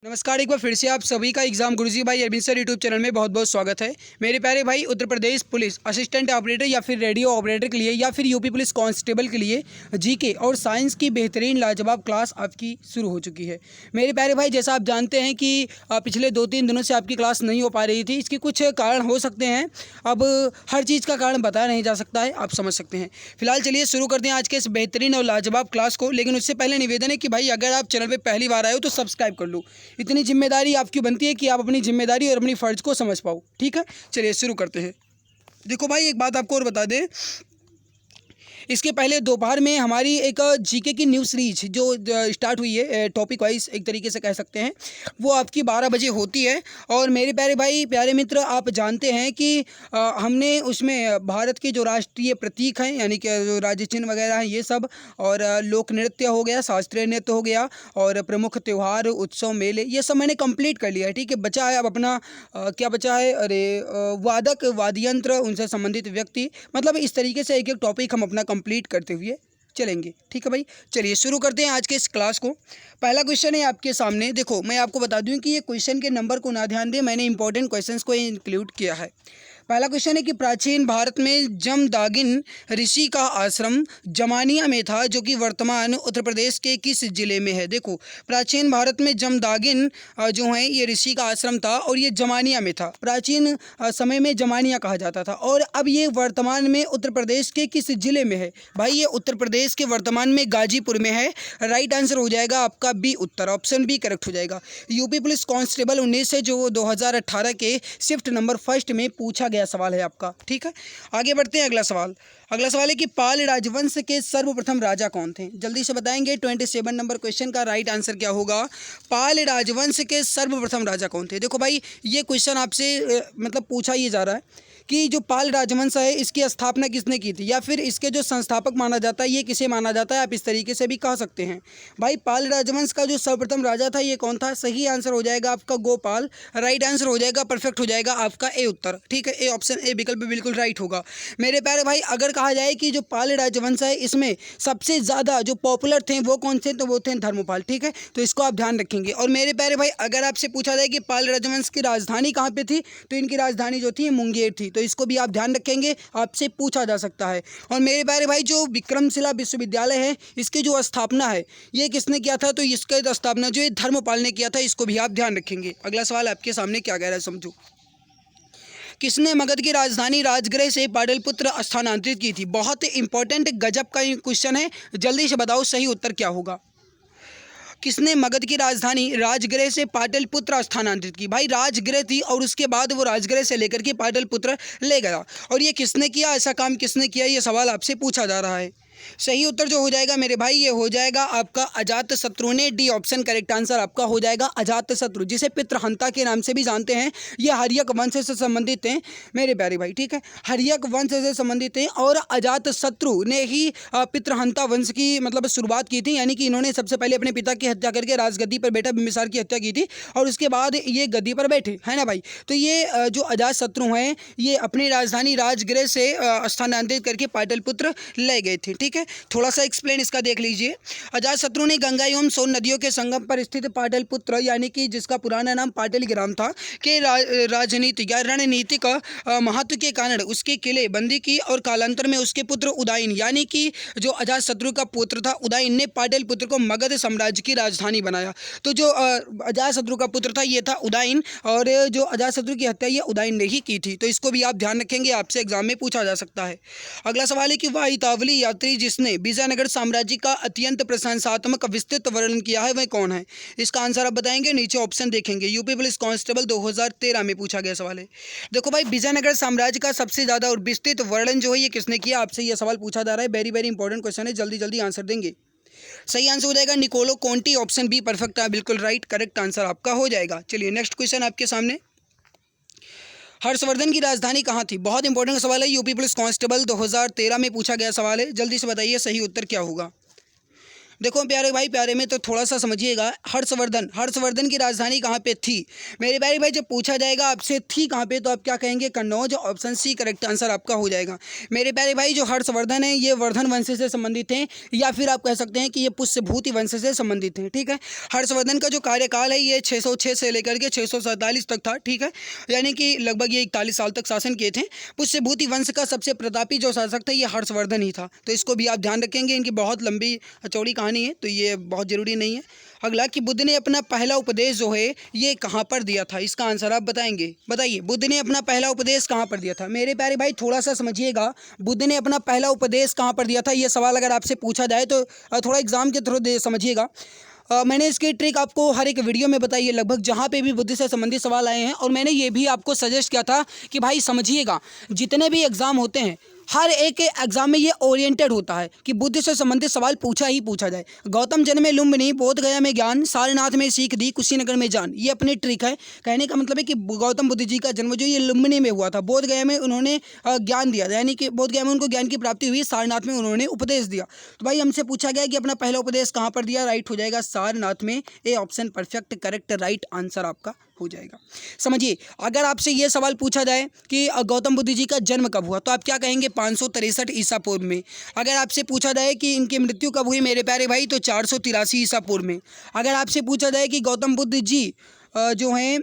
नमस्कार, एक बार फिर से आप सभी का एग्जाम गुरुजी भाई अरविंद सर यूट्यूब चैनल में बहुत बहुत स्वागत है। मेरे प्यारे भाई, Uttar Pradesh police assistant operator या फिर रेडियो ऑपरेटर के लिए या फिर यूपी पुलिस कांस्टेबल के लिए जीके और साइंस की बेहतरीन लाजवाब क्लास आपकी शुरू हो चुकी है। मेरे प्यारे भाई, जैसा आप जानते हैं कि पिछले 2-3 दिनों से आपकी क्लास नहीं हो पा रही थी। इसके कुछ कारण हो सकते हैं। अब हर चीज़ का कारण बताया नहीं जा सकता है, आप समझ सकते हैं। फिलहाल चलिए शुरू करते हैं आज के इस बेहतरीन और लाजवाब क्लास को। लेकिन उससे पहले निवेदन है कि भाई, अगर आप चैनल पर पहली बार आए हो तो सब्सक्राइब कर लो। इतनी जिम्मेदारी आपकी बनती है कि आप अपनी जिम्मेदारी और अपनी फ़र्ज़ को समझ पाओ। ठीक है, चलिए शुरू करते हैं। देखो भाई, एक बात आपको और बता दें, इसके पहले दोपहर में हमारी एक जीके की न्यू सीरीज जो स्टार्ट हुई है, टॉपिक वाइज एक तरीके से कह सकते हैं, वो आपकी 12 बजे होती है। और मेरे प्यारे भाई, प्यारे मित्र, आप जानते हैं कि हमने उसमें भारत के जो राष्ट्रीय प्रतीक हैं, यानी कि जो राज्य चिन्ह वगैरह हैं, ये सब, और लोक नृत्य हो गया, शास्त्रीय नृत्य हो गया, और प्रमुख त्यौहार, उत्सव, मेले, ये सब मैंने कंप्लीट कर लिया है। ठीक है, बचा है अब अपना क्या बचा है, अरे वादक, वाद्ययंत्र, उनसे संबंधित व्यक्ति, मतलब इस तरीके से एक एक टॉपिक हम अपना कंप्लीट करते हुए चलेंगे। ठीक है भाई, चलिए शुरू करते हैं आज के इस क्लास को। पहला क्वेश्चन है आपके सामने। देखो, मैं आपको बता दूं कि ये क्वेश्चन के नंबर को ना ध्यान दें, मैंने इंपॉर्टेंट क्वेश्चंस को इंक्लूड किया है। पहला क्वेश्चन है कि प्राचीन भारत में जमदागिन ऋषि का आश्रम जमानिया में था, जो कि वर्तमान उत्तर प्रदेश के किस जिले में है। देखो, प्राचीन भारत में जमदागिन जो है ये ऋषि का आश्रम था, और ये जमानिया में था। प्राचीन समय में जमानिया कहा जाता था, और अब ये वर्तमान में उत्तर प्रदेश के किस जिले में है। भाई, ये उत्तर प्रदेश के वर्तमान में गाजीपुर में है। राइट आंसर हो जाएगा आपका बी उत्तर, ऑप्शन बी करेक्ट हो जाएगा। यूपी पुलिस कांस्टेबल 19 है, जो 2018 के शिफ्ट नंबर फर्स्ट में पूछा गया सवाल है आपका। ठीक है, आगे बढ़ते हैं। अगला सवाल है कि पाल राजवंश के सर्वप्रथम राजा कौन थे। जल्दी से बताएंगे। 27 नंबर क्वेश्चन का राइट आंसर क्या होगा। पाल राजवंश के सर्वप्रथम राजा कौन थे। देखो भाई, ये क्वेश्चन आपसे मतलब पूछा ये जा रहा है कि जो पाल राजवंश है, इसकी स्थापना किसने की थी, या फिर इसके जो संस्थापक माना जाता है, ये किसे माना जाता है। आप इस तरीके से भी कह सकते हैं। भाई, पाल राजवंश का जो सर्वप्रथम राजा था, ये कौन था। सही आंसर हो जाएगा आपका गोपाल। राइट आंसर हो जाएगा, परफेक्ट हो जाएगा आपका ए उत्तर। ठीक है, ए ऑप्शन, ए विकल्प बिल्कुल राइट होगा। मेरे प्यारे भाई, अगर कहा जाए कि जो पाल राजवंश है, इसमें सबसे ज़्यादा जो पॉपुलर थे वो कौन थे, तो वो थे धर्मपाल। ठीक है, तो इसको आप ध्यान रखेंगे। और मेरे प्यारे भाई, अगर आपसे पूछा जाए कि पाल राजवंश की राजधानी कहाँ पे थी, तो इनकी राजधानी जो थी मुंगेर थी। तो इसको भी आप ध्यान रखेंगे, आपसे पूछा जा सकता है। और मेरे प्यारे भाई, जो विक्रमशिला विश्वविद्यालय है, इसकी जो स्थापना है, ये किसने किया था, तो इसका स्थापना जो है धर्मपाल ने किया था। इसको भी आप ध्यान रखेंगे। अगला सवाल आपके सामने क्या कह रहा है, समझो। किसने मगध की राजधानी राजगृह से पाटलिपुत्र स्थानांतरित की थी। बहुत इंपॉर्टेंट गजब का क्वेश्चन है, जल्दी से बताओ सही उत्तर क्या होगा। किसने मगध की राजधानी राजगृह से पाटलिपुत्र स्थानांतरित की। भाई, राजगृह थी और उसके बाद वो राजगृह से लेकर के पाटलिपुत्र ले गया। और ये किसने किया, ऐसा काम किसने किया, ये सवाल आपसे पूछा जा रहा है। सही उत्तर जो हो जाएगा मेरे भाई, ये हो जाएगा आपका अजातशत्रु ने। डी ऑप्शन करेक्ट आंसर आपका हो जाएगा अजातशत्रु, जिसे पितृहंता के नाम से भी जानते हैं। ये हर्यक वंश से संबंधित हैं मेरे प्यारे भाई। ठीक है, हर्यक वंश से संबंधित हैं, और अजातशत्रु ने ही पितृहंता वंश की मतलब शुरुआत की थी। यानी कि इन्होंने सबसे पहले अपने पिता की हत्या करके राजगद्दी पर बेटा बिंबिसार की हत्या की थी, और उसके बाद ये गद्दी पर बैठे, है ना भाई। तो ये जो अजातशत्रु हैं, ये अपनी राजधानी राजगृह से स्थानांतरित करके पाटलिपुत्र ले गए थे। ठीक है, थोड़ा सा एक्सप्लेन इसका देख लीजिए। अजातशत्रु ने गंगा एवं सोन नदियों के संगम पर स्थित पाटलिपुत्र, यानी कि जिसका पुराना नाम पाटलिग्राम था, के राजनीतिक या रणनीतिक महत्व के कारण उसके किले बंदी की, और कालांतर में उसके पुत्र उदयन, यानी कि जो अजातशत्रु का पुत्र था उदयन, ने पाटलिपुत्र को मगध साम्राज्य की राजधानी बनाया। तो जो अजातशत्रु का पुत्र था ये था उदयन, और जो अजातशत्रु की हत्या ये उदयन ने ही की थी। तो इसको भी आप ध्यान रखेंगे, आपसे एग्जाम में पूछा जा सकता है। अगला सवाल है कि वाहितावली यात्री जिसने विजयनगर साम्राज्य का अत्यंत प्रशंसात्मक विस्तृत वर्णन किया है, वह कौन है। इसका आंसर आप बताएंगे, नीचे ऑप्शन देखेंगे। यूपी पुलिस कांस्टेबल 2013 में पूछा गया सवाल है। देखो भाई, विजयनगर साम्राज्य का सबसे ज़्यादा और विस्तृत वर्णन जो है ये किसने किया, आपसे यह सवाल पूछा जा रहा है। वेरी वेरी इंपॉर्टेंट क्वेश्चन है, जल्दी जल्दी आंसर देंगे। सही आंसर हो जाएगा Niccolo Conti, option B perfect है, बिल्कुल राइट करेक्ट आंसर आपका हो जाएगा। चलिए नेक्स्ट क्वेश्चन आपके सामने। हर्षवर्धन की राजधानी कहाँ थी। बहुत इंपॉर्टेंट सवाल है, यूपी पुलिस कांस्टेबल 2013 में पूछा गया सवाल है। जल्दी से बताइए सही उत्तर क्या होगा। देखो प्यारे भाई, प्यारे में तो थोड़ा सा समझिएगा। हर्षवर्धन की राजधानी कहाँ पे थी? मेरे प्यारे भाई जब पूछा जाएगा आपसे थी कहाँ पे, तो आप क्या कहेंगे? Kannauj. Option C correct answer आपका हो जाएगा। मेरे प्यारे भाई जो हर्षवर्धन है ये वर्धन वंश से संबंधित हैं, या फिर आप कह सकते हैं कि ये पुष्यभूति वंश से संबंधित हैं। ठीक है, हर्षवर्धन का जो कार्यकाल है ये 606 से लेकर के 647 तक था। ठीक है, यानी कि लगभग ये 41 साल तक शासन किए थे। पुष्यभूति वंश का सबसे प्रतापी जो शासक था ये हर्षवर्धन ही था, तो इसको भी आप ध्यान रखेंगे। इनकी बहुत लंबी चौड़ी कहानी है, तो ये बहुत ज़रूरी नहीं है। अगला कि बुद्ध ने अपना पहला उपदेश जो है ये कहाँ पर दिया था? इसका आंसर आप बताएंगे। बताइए, बुद्ध ने अपना पहला उपदेश कहाँ पर दिया था? मेरे प्यारे भाई थोड़ा सा समझिएगा, बुद्ध ने अपना पहला उपदेश कहाँ पर दिया था? ये सवाल अगर आपसे पूछा जाए तो थोड़ा एग्जाम के थ्रू समझिएगा। मैंने इसकी ट्रिक आपको हर एक वीडियो में बताई है लगभग, जहाँ पे भी बुद्ध से संबंधित सवाल आए हैं। और मैंने ये भी आपको सजेस्ट किया था कि भाई समझिएगा, जितने भी एग्ज़ाम होते हैं हर एक एग्जाम में ये ओरिएंटेड होता है कि बुद्ध से संबंधित सवाल पूछा ही पूछा जाए। गौतम जन्मे लुम्बिनी, बोध गया में ज्ञान, सारनाथ में सीख दी, कुशीनगर में जान। ये अपनी ट्रिक है। कहने का मतलब है कि गौतम बुद्ध जी का जन्म जो ये लुम्बिनी में हुआ था, बोध गया में उन्होंने ज्ञान दिया, यानी कि बोध गया में उनको ज्ञान की प्राप्ति हुई, सारनाथ में उन्होंने उपदेश दिया। तो भाई हमसे पूछा गया कि अपना पहला उपदेश कहाँ पर दिया? राइट हो जाएगा सारनाथ में। A option perfect correct right answer आपका हो जाएगा। समझिए, अगर आपसे ये सवाल पूछा जाए कि गौतम बुद्ध जी का जन्म कब हुआ, तो आप क्या कहेंगे? 563 ईसा पूर्व में। अगर आपसे पूछा जाए कि इनकी मृत्यु कब हुई मेरे प्यारे भाई, तो 483 ईसा पूर्व में। अगर आपसे पूछा जाए कि गौतम बुद्ध जी जो हैं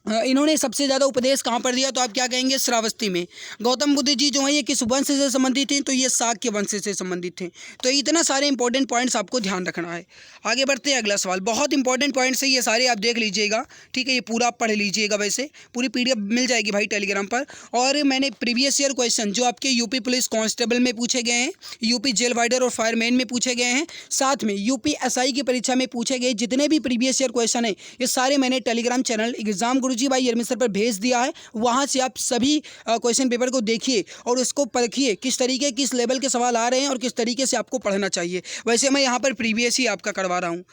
इन्होंने सबसे ज़्यादा उपदेश कहाँ पर दिया, तो आप क्या कहेंगे? श्रावस्ती में। गौतम बुद्ध जी जो हैं ये किस वंश से संबंधित थे? तो ये शाक्य वंश से संबंधित थे। तो इतना सारे इंपॉर्टेंट पॉइंट्स आपको ध्यान रखना है। आगे बढ़ते हैं, अगला सवाल बहुत इंपॉर्टेंट पॉइंट्स है ये सारे, आप देख लीजिएगा। ठीक है, ये पूरा आप पढ़ लीजिएगा। वैसे पूरी PDF मिल जाएगी भाई टेलीग्राम पर। और मैंने प्रीवियस ईयर क्वेश्चन जो आपके यूपी पुलिस कांस्टेबल में पूछे गए हैं, यूपी जेल वार्डर और फायरमैन में पूछे गए हैं, साथ में यूपी SI की परीक्षा में पूछे गए जितने भी प्रीवियस ईयर क्वेश्चन है, ये सारे मैंने टेलीग्राम चैनल एग्जाम गुरुजी भाई एडमिन सर पर भेज दिया है। वहाँ से आप सभी क्वेश्चन पेपर को देखिए और उसको परखिए किस तरीके किस लेवल के सवाल आ रहे हैं और किस तरीके से आपको पढ़ना चाहिए। वैसे मैं यहाँ पर प्रीवियस ही आपका करवा रहा हूँ।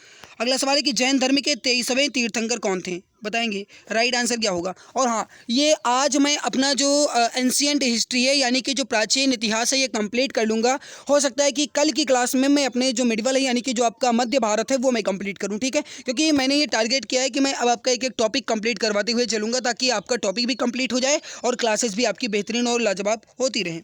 अगला सवाल है कि जैन धर्म के 23वें तीर्थंकर कौन थे? बताएंगे राइट आंसर क्या होगा। और हाँ, ये आज मैं अपना जो एंशिएंट हिस्ट्री है यानी कि जो प्राचीन इतिहास है ये कंप्लीट कर लूँगा। हो सकता है कि कल की क्लास में मैं अपने जो मिडवल है यानी कि जो आपका मध्य भारत है वो मैं कंप्लीट करूँ। ठीक है, क्योंकि मैंने ये टारगेट किया है कि मैं अब आपका एक एक टॉपिक कंप्लीट करवाते हुए चलूँगा ताकि आपका टॉपिक भी कंप्लीट हो जाए और क्लासेस भी आपकी बेहतरीन और लाजवाब होती रहें।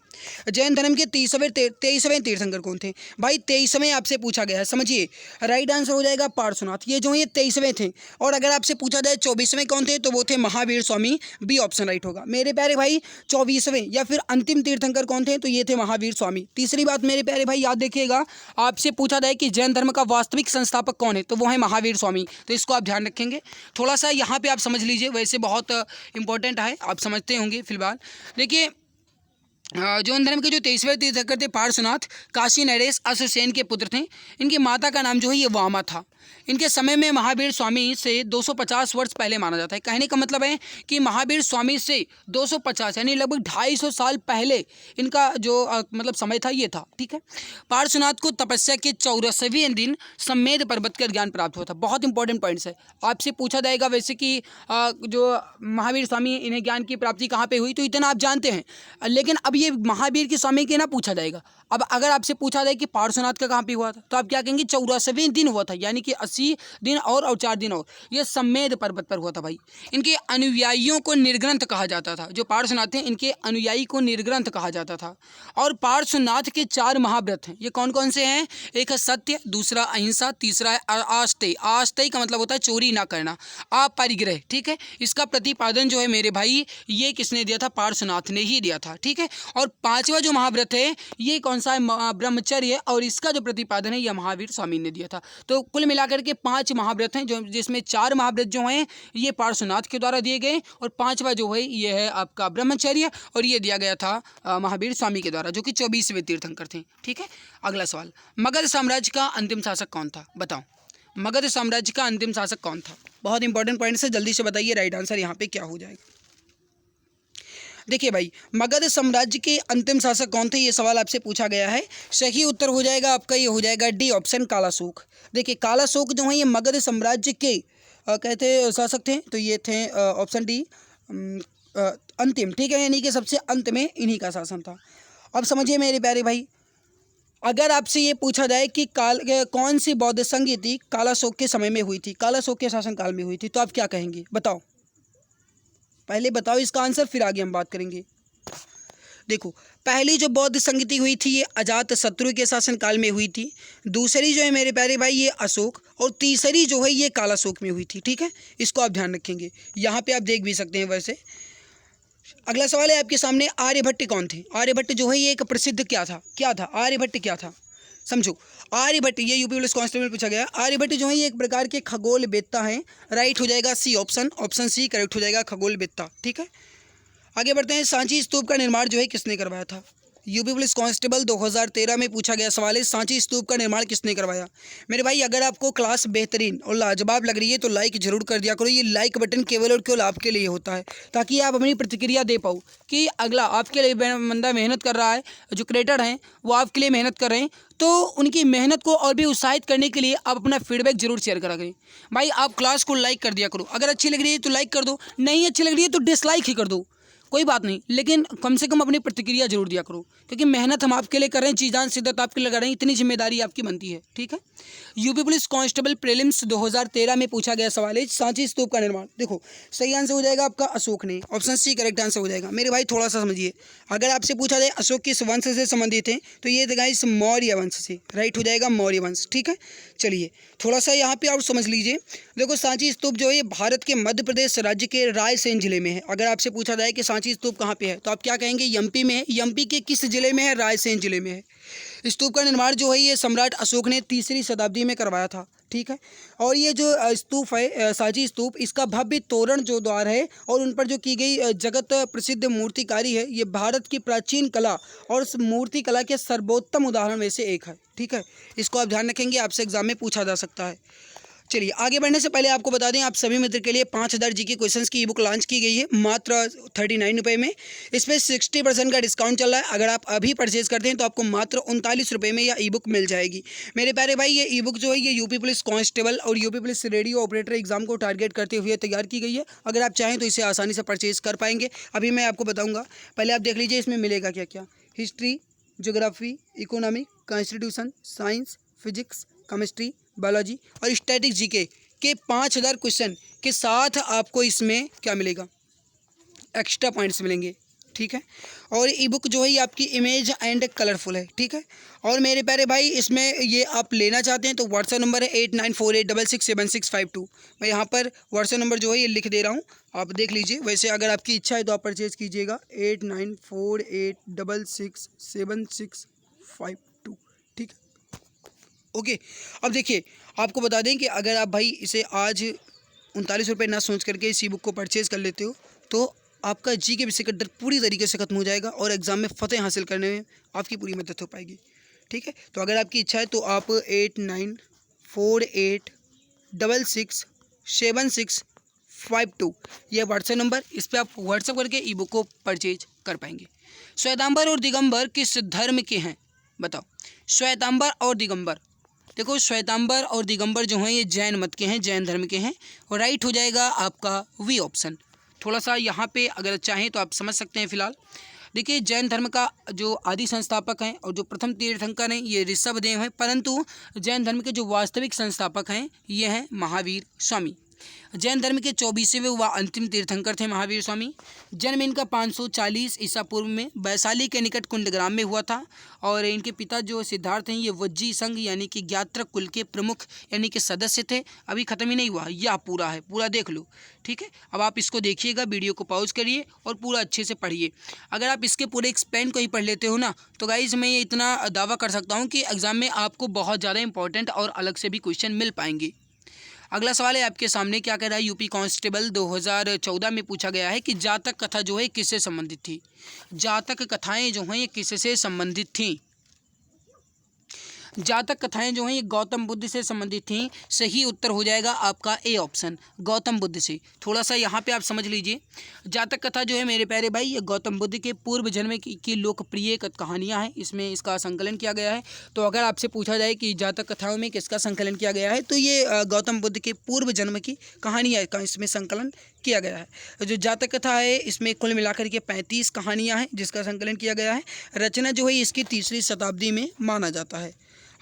जैन धर्म के 23वें तीर्थंकर कौन थे? भाई 23वें आपसे पूछा गया है, समझिए राइट आंसर हो जाएगा पार्श्वनाथ। ये जो ये 23वें थे। और अगर आपसे पूछा जाए 24वें कौन थे, तो वो थे Mahavir Swami. B option right होगा। मेरे प्यारे भाई 24वें या फिर अंतिम तीर्थंकर कौन थे, तो ये थे महावीर स्वामी। तीसरी बात मेरे प्यारे भाई याद रखिएगा, आपसे पूछा जाए कि जैन धर्म का वास्तविक संस्थापक कौन है, तो वो है महावीर स्वामी। तो इसको आप ध्यान रखेंगे। थोड़ा सा यहाँ पे आप समझ लीजिए, वैसे बहुत इंपॉर्टेंट है, आप समझते होंगे। फिलहाल देखिए, जैन धर्म के जो 23वें तीर्थंकर थे पार्श्वनाथ काशी नरेश अश्वसेन के पुत्र थे। इनकी माता का नाम जो है ये वामा था। इनके समय में महावीर स्वामी से 250 वर्ष पहले माना जाता है। कहने का मतलब है कि महावीर स्वामी से 250 यानी लगभग 250 साल पहले इनका जो मतलब समय था ये था। ठीक है, पार्श्वनाथ को तपस्या के 84वें दिन सम्मेद पर्वत का ज्ञान प्राप्त हुआ था। बहुत इंपॉर्टेंट पॉइंट्स है, आपसे पूछा जाएगा वैसे कि जो महावीर स्वामी इन्हें ज्ञान की प्राप्ति कहाँ पे हुई, तो इतना आप जानते हैं। लेकिन अब ये महावीर के स्वामी के ना पूछा जाएगा। अब अगर आपसे पूछा जाए कि पार्श्वनाथ का कहाँ पे हुआ था, तो आप क्या कहेंगे? 84वें दिन हुआ था, यानी कि 80 दिन और 4 दिन और, ये सम्मेद पर्वत पर हुआ था भाई। इनके अनुयायियों को निर्ग्रंथ कहा जाता था। जो पार्श्वनाथ थे इनके अनुयायी को निर्ग्रंथ कहा जाता था। और पार्श्वनाथ के 4 महाव्रत हैं। ये कौन कौन से हैं? एक है सत्य, दूसरा अहिंसा, तीसरा है आस्तेय। आस्तेय का मतलब होता है चोरी ना करना, अपरिग्रह। ठीक है, इसका प्रतिपादन जो है मेरे भाई ये किसने दिया था? पार्श्वनाथ ने ही दिया था। ठीक है, और 5वां जो महाव्रत है ये कौन सा है? ब्रह्मचर्य, और इसका जो प्रतिपादन है यह महावीर स्वामी ने दिया था। तो कुल मिलाकर के 5 महाव्रत हैं, जो जिसमें 4 महाव्रत जो हैं ये पार्श्वनाथ के द्वारा दिए गए, और 5वां जो है ये है आपका ब्रह्मचर्य, और ये दिया गया था महावीर स्वामी के द्वारा, जो कि 24वें तीर्थंकर थे। ठीक है, अगला सवाल, मगध साम्राज्य का अंतिम शासक कौन था? बताओ, मगध साम्राज्य का अंतिम शासक कौन था? बहुत इंपॉर्टेंट पॉइंट है, जल्दी से बताइए राइट आंसर यहाँ पे क्या हो जाएगा। देखिए भाई, मगध साम्राज्य के अंतिम शासक कौन थे, ये सवाल आपसे पूछा गया है। सही उत्तर हो जाएगा आपका, ये हो जाएगा डी ऑप्शन कालाशोक। देखिए कालाशोक जो है ये मगध साम्राज्य के कहते शासक थे, तो ये थे ऑप्शन डी अंतिम। ठीक है, यानी कि सबसे अंत में इन्हीं का शासन था। अब समझिए मेरे प्यारे भाई, अगर आपसे ये पूछा जाए कि कौन सी बौद्ध संगीति कालाशोक के समय में हुई थी, कालाशोक के शासनकाल में हुई थी, तो आप क्या कहेंगे? बताओ, पहले बताओ इसका आंसर, फिर आगे हम बात करेंगे। देखो, पहली जो बौद्ध संगीति हुई थी ये अजात शत्रु के शासनकाल में हुई थी, दूसरी जो है मेरे प्यारे भाई ये अशोक, और तीसरी जो है ये कालाशोक में हुई थी। ठीक है, इसको आप ध्यान रखेंगे। यहाँ पे आप देख भी सकते हैं। वैसे अगला सवाल है आपके सामने, आर्यभट्ट कौन थे? आर्यभट्ट जो है ये एक प्रसिद्ध क्या था आर्यभट्ट क्या था? समझो, आर्यभट्ट, ये यूपी पुलिस कांस्टेबल पूछा गया। आर्यभट्ट जो है ये एक प्रकार के खगोलवेत्ता हैं। राइट हो जाएगा C option, option C correct हो जाएगा, खगोलवेत्ता। ठीक है, आगे बढ़ते हैं। सांची स्तूप का निर्माण जो है किसने करवाया था? यूपी पुलिस कांस्टेबल 2013 में पूछा गया सवाल है, सांची स्तूप का निर्माण किसने करवाया? मेरे भाई, अगर आपको क्लास बेहतरीन और लाजवाब लग रही है तो लाइक जरूर कर दिया करो। ये लाइक बटन केवल और केवल आपके लिए होता है, ताकि आप अपनी प्रतिक्रिया दे पाओ कि अगला आपके लिए बंदा मेहनत कर रहा है, जो क्रिएटर हैं वो आपके लिए मेहनत कर रहे हैं, तो उनकी मेहनत को और भी उत्साहित करने के लिए आप अपना फीडबैक जरूर शेयर करा करें। भाई, आप क्लास को लाइक कर दिया करो। अगर अच्छी लग रही है तो लाइक कर दो, नहीं अच्छी लग रही है तो डिसलाइक ही कर दो, कोई बात नहीं, लेकिन कम से कम अपनी प्रतिक्रिया जरूर दिया करो, क्योंकि मेहनत हम आपके लिए कर रहे हैं, चीज़ान शिद्दत आपके लिए लगा रहे हैं, इतनी जिम्मेदारी आपकी बनती है। ठीक है, यूपी पुलिस कांस्टेबल प्रीलिम्स 2013 में पूछा गया सवाल है, सांची स्तूप का निर्माण। देखो, सही आंसर हो जाएगा आपका अशोक ने, ऑप्शन सी करेक्ट आंसर हो जाएगा। मेरे भाई थोड़ा सा समझिए, अगर आपसे पूछा जाए अशोक किस वंश से संबंधित हैं, तो ये देगा इस मौर्य वंश से। राइट हो जाएगा मौर्य वंश। ठीक है, चलिए थोड़ा सा यहाँ पे और समझ लीजिए। देखो, सांची स्तूप जो है ये भारत के मध्य प्रदेश राज्य के रायसेन जिले में है। अगर आपसे पूछा जाए कि सांची स्तूप कहाँ पे है, तो आप क्या कहेंगे? एमपी में है। एमपी के किस जिले में है? रायसेन जिले में है। स्तूप का निर्माण जो है ये सम्राट अशोक ने 3री शताब्दी में करवाया था। ठीक है, और ये जो स्तूप है, सांची स्तूप, इसका भव्य तोरण जो द्वार है और उन पर जो की गई जगत प्रसिद्ध मूर्तिकारी है, ये भारत की प्राचीन कला और मूर्ति कला के सर्वोत्तम उदाहरण में से एक है। ठीक है, इसको आप ध्यान रखेंगे, आपसे एग्जाम में पूछा जा सकता है। चलिए, आगे बढ़ने से पहले आपको बता दें, आप सभी मित्र के लिए 5000 जीके क्वेश्चंस की ई बुक लॉन्च की गई है मात्र 39 रुपये में। इस पर 60% का डिस्काउंट चल रहा है। अगर आप अभी परचेज करते हैं तो आपको मात्र 39 रुपये में यह ई बुक मिल जाएगी। मेरे प्यारे भाई, ये ई बुक जो है ये यूपी पुलिस कांस्टेबल और UP police radio operator exam को टारगेट करते हुए तैयार की गई है। अगर आप चाहें तो इसे आसानी से परचेज कर पाएंगे। अभी मैं आपको बताऊँगा, पहले आप देख लीजिए इसमें मिलेगा क्या क्या। History, geography, economic, constitution, science, physics, chemistry, biology और स्टैटिक जीके के 5000 क्वेश्चन के साथ आपको इसमें क्या मिलेगा? एक्स्ट्रा पॉइंट्स मिलेंगे। ठीक है, और ई बुक जो है ये आपकी इमेज एंड कलरफुल है। ठीक है, और मेरे प्यारे भाई, इसमें ये आप लेना चाहते हैं तो व्हाट्सएप नंबर है 8948667652। मैं यहाँ पर व्हाट्सएप नंबर जो है ये लिख दे रहा हूँ, आप देख लीजिए। वैसे अगर आपकी इच्छा है तो आप परचेज़ कीजिएगा 8948667652। ठीक है, ओके। अब देखिए, आपको बता दें कि अगर आप भाई इसे आज 39 रुपये ना सोच करके इस ई बुक को परचेज़ कर लेते हो तो आपका जी के विषय का डर पूरी तरीके से खत्म हो जाएगा और एग्ज़ाम में फ़तेह हासिल करने में आपकी पूरी मदद हो पाएगी। ठीक है, तो अगर आपकी इच्छा है तो आप 8948667652 यह व्हाट्सएप नंबर, इस पर आप व्हाट्सएप करके ई बुक को परचेज कर पाएंगे। श्वेतांबर और दिगंबर किस धर्म के हैं? बताओ, श्वेतांबर और दिगंबर। देखो, श्वेतांबर और दिगंबर जो हैं ये जैन मत के हैं, जैन धर्म के हैं, और राइट हो जाएगा आपका वी ऑप्शन। थोड़ा सा यहाँ पे अगर चाहें तो आप समझ सकते हैं। फिलहाल देखिए, जैन धर्म का जो आदि संस्थापक हैं और जो प्रथम तीर्थंकर हैं ये ऋषभदेव हैं, परंतु जैन धर्म के जो वास्तविक संस्थापक हैं ये हैं महावीर स्वामी। जैन धर्म के 24वें व अंतिम तीर्थंकर थे महावीर स्वामी। जन्म इनका 540 ईसा पूर्व में वैशाली के निकट कुंडग्राम में हुआ था, और इनके पिता जो सिद्धार्थ हैं ये वज्जी संघ यानी कि ज्ञात्रक कुल के प्रमुख यानी कि सदस्य थे। अभी ख़त्म ही नहीं हुआ, यह पूरा है, पूरा देख लो। ठीक है, अब आप इसको देखिएगा, वीडियो को पॉज करिए और पूरा अच्छे से पढ़िए। अगर आप इसके पूरे एक्सप्लेन को ही पढ़ लेते हो ना, तो गाइज मैं ये इतना दावा कर सकता हूँ कि एग्ज़ाम में आपको बहुत ज़्यादा इंपॉर्टेंट और अलग से भी क्वेश्चन मिल पाएंगे। अगला सवाल है आपके सामने, क्या कह रहा है? यूपी कांस्टेबल 2014 में पूछा गया है कि जातक कथा जो है किससे संबंधित थी? जातक कथाएं जो हैं ये किससे संबंधित थीं? जातक कथाएं जो हैं ये गौतम बुद्ध से संबंधित थीं। सही उत्तर हो जाएगा आपका ए ऑप्शन, गौतम बुद्ध से। थोड़ा सा यहाँ पे आप समझ लीजिए, जातक कथा जो है मेरे प्यारे भाई ये गौतम बुद्ध के पूर्व जन्म की लोकप्रिय कहानियाँ हैं, इसमें इसका संकलन किया गया है। तो अगर आपसे पूछा जाए कि जातक कथाओं में किसका संकलन किया गया है, तो ये गौतम बुद्ध के पूर्व जन्म की कहानियाँ का इसमें संकलन किया गया है। जो जातक कथा है इसमें कुल मिलाकर के 35 कहानियाँ हैं जिसका संकलन किया गया है। रचना जो है इसकी 3री शताब्दी में माना जाता है।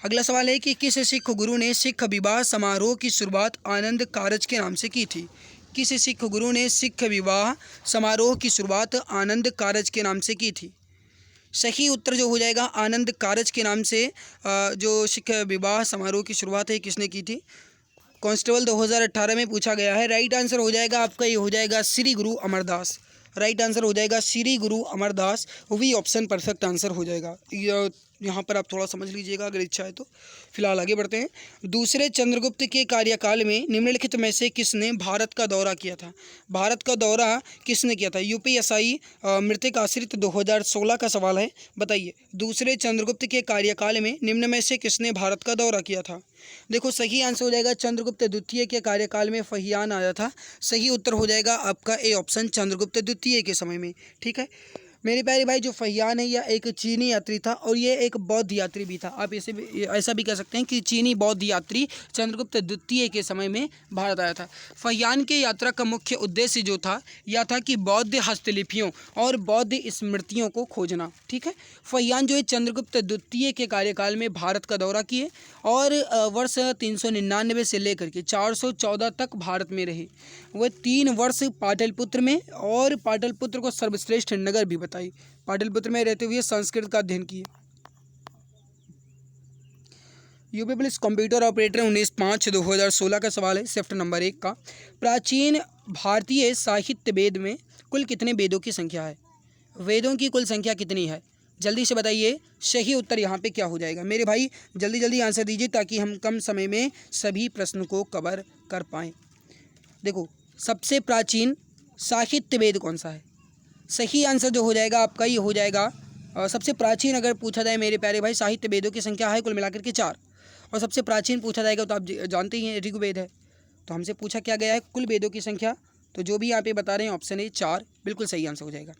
अगला सवाल है कि किस सिख गुरु ने सिख विवाह समारोह की शुरुआत आनंद कारज के नाम से की थी? किस सिख गुरु ने सिख विवाह समारोह की शुरुआत आनंद कारज के नाम से की थी? सही उत्तर जो हो जाएगा आनंद कारज के नाम से जो सिख विवाह समारोह की शुरुआत है किसने की थी? कांस्टेबल 2018 में पूछा गया है। राइट आंसर हो जाएगा आपका, ये हो जाएगा श्री गुरु अमरदास। राइट आंसर हो जाएगा श्री गुरु अमरदास, वही ऑप्शन परफेक्ट आंसर हो जाएगा। यहाँ पर आप थोड़ा समझ लीजिएगा अगर इच्छा है तो। फिलहाल आगे बढ़ते हैं। दूसरे चंद्रगुप्त के कार्यकाल में निम्नलिखित में से किसने भारत का दौरा किया था? भारत का दौरा किसने किया था? यूपीएसआई मृतक आश्रित 2016 का सवाल है। बताइए, दूसरे चंद्रगुप्त के कार्यकाल में निम्न में से किसने भारत का दौरा किया था? देखो सही आंसर हो जाएगा चंद्रगुप्त द्वितीय के कार्यकाल में फहियान आया था। सही उत्तर हो जाएगा आपका ए ऑप्शन, चंद्रगुप्त द्वितीय के समय में। ठीक है मेरे प्यारे भाई, जो फहियान है यह एक चीनी यात्री था और ये एक बौद्ध यात्री भी था। आप इसे भी ऐसा भी कह सकते हैं कि चीनी बौद्ध यात्री चंद्रगुप्त द्वितीय के समय में भारत आया था। फहियान के यात्रा का मुख्य उद्देश्य जो था यह था कि बौद्ध हस्तलिपियों और बौद्ध स्मृतियों को खोजना। ठीक है, फहियान जो है चंद्रगुप्त द्वितीय के कार्यकाल में भारत का दौरा किए और वर्ष 399 से लेकर के 414 तक भारत में रहे। वह 3 वर्ष पाटलिपुत्र में, और पाटलिपुत्र को सर्वश्रेष्ठ नगर भी बताई। पाटलिपुत्र में रहते हुए संस्कृत का अध्ययन किए। यूपी पुलिस कंप्यूटर ऑपरेटर 19/5/2016 का सवाल है, शिफ्ट नंबर 1 का। प्राचीन भारतीय साहित्य वेद में कुल कितने वेदों की संख्या है? वेदों की कुल संख्या कितनी है? जल्दी से बताइए। सही उत्तर यहाँ पे क्या हो जाएगा? मेरे भाई जल्दी जल्दी आंसर दीजिए ताकि हम कम समय में सभी प्रश्नों को कवर कर पाएँ। देखो, सबसे प्राचीन साहित्य वेद कौन सा है? सही आंसर जो हो जाएगा आपका ये हो जाएगा सबसे प्राचीन अगर पूछा जाए मेरे प्यारे भाई, साहित्य वेदों की संख्या है कुल मिलाकर के 4, और सबसे प्राचीन पूछा जाएगा तो आप जानते ही हैं ऋग्वेद है। तो हमसे पूछा क्या गया है कुल वेदों की संख्या, तो जो भी यहाँ पे बता रहे हैं ऑप्शन ए 4 बिल्कुल सही आंसर हो जाएगा।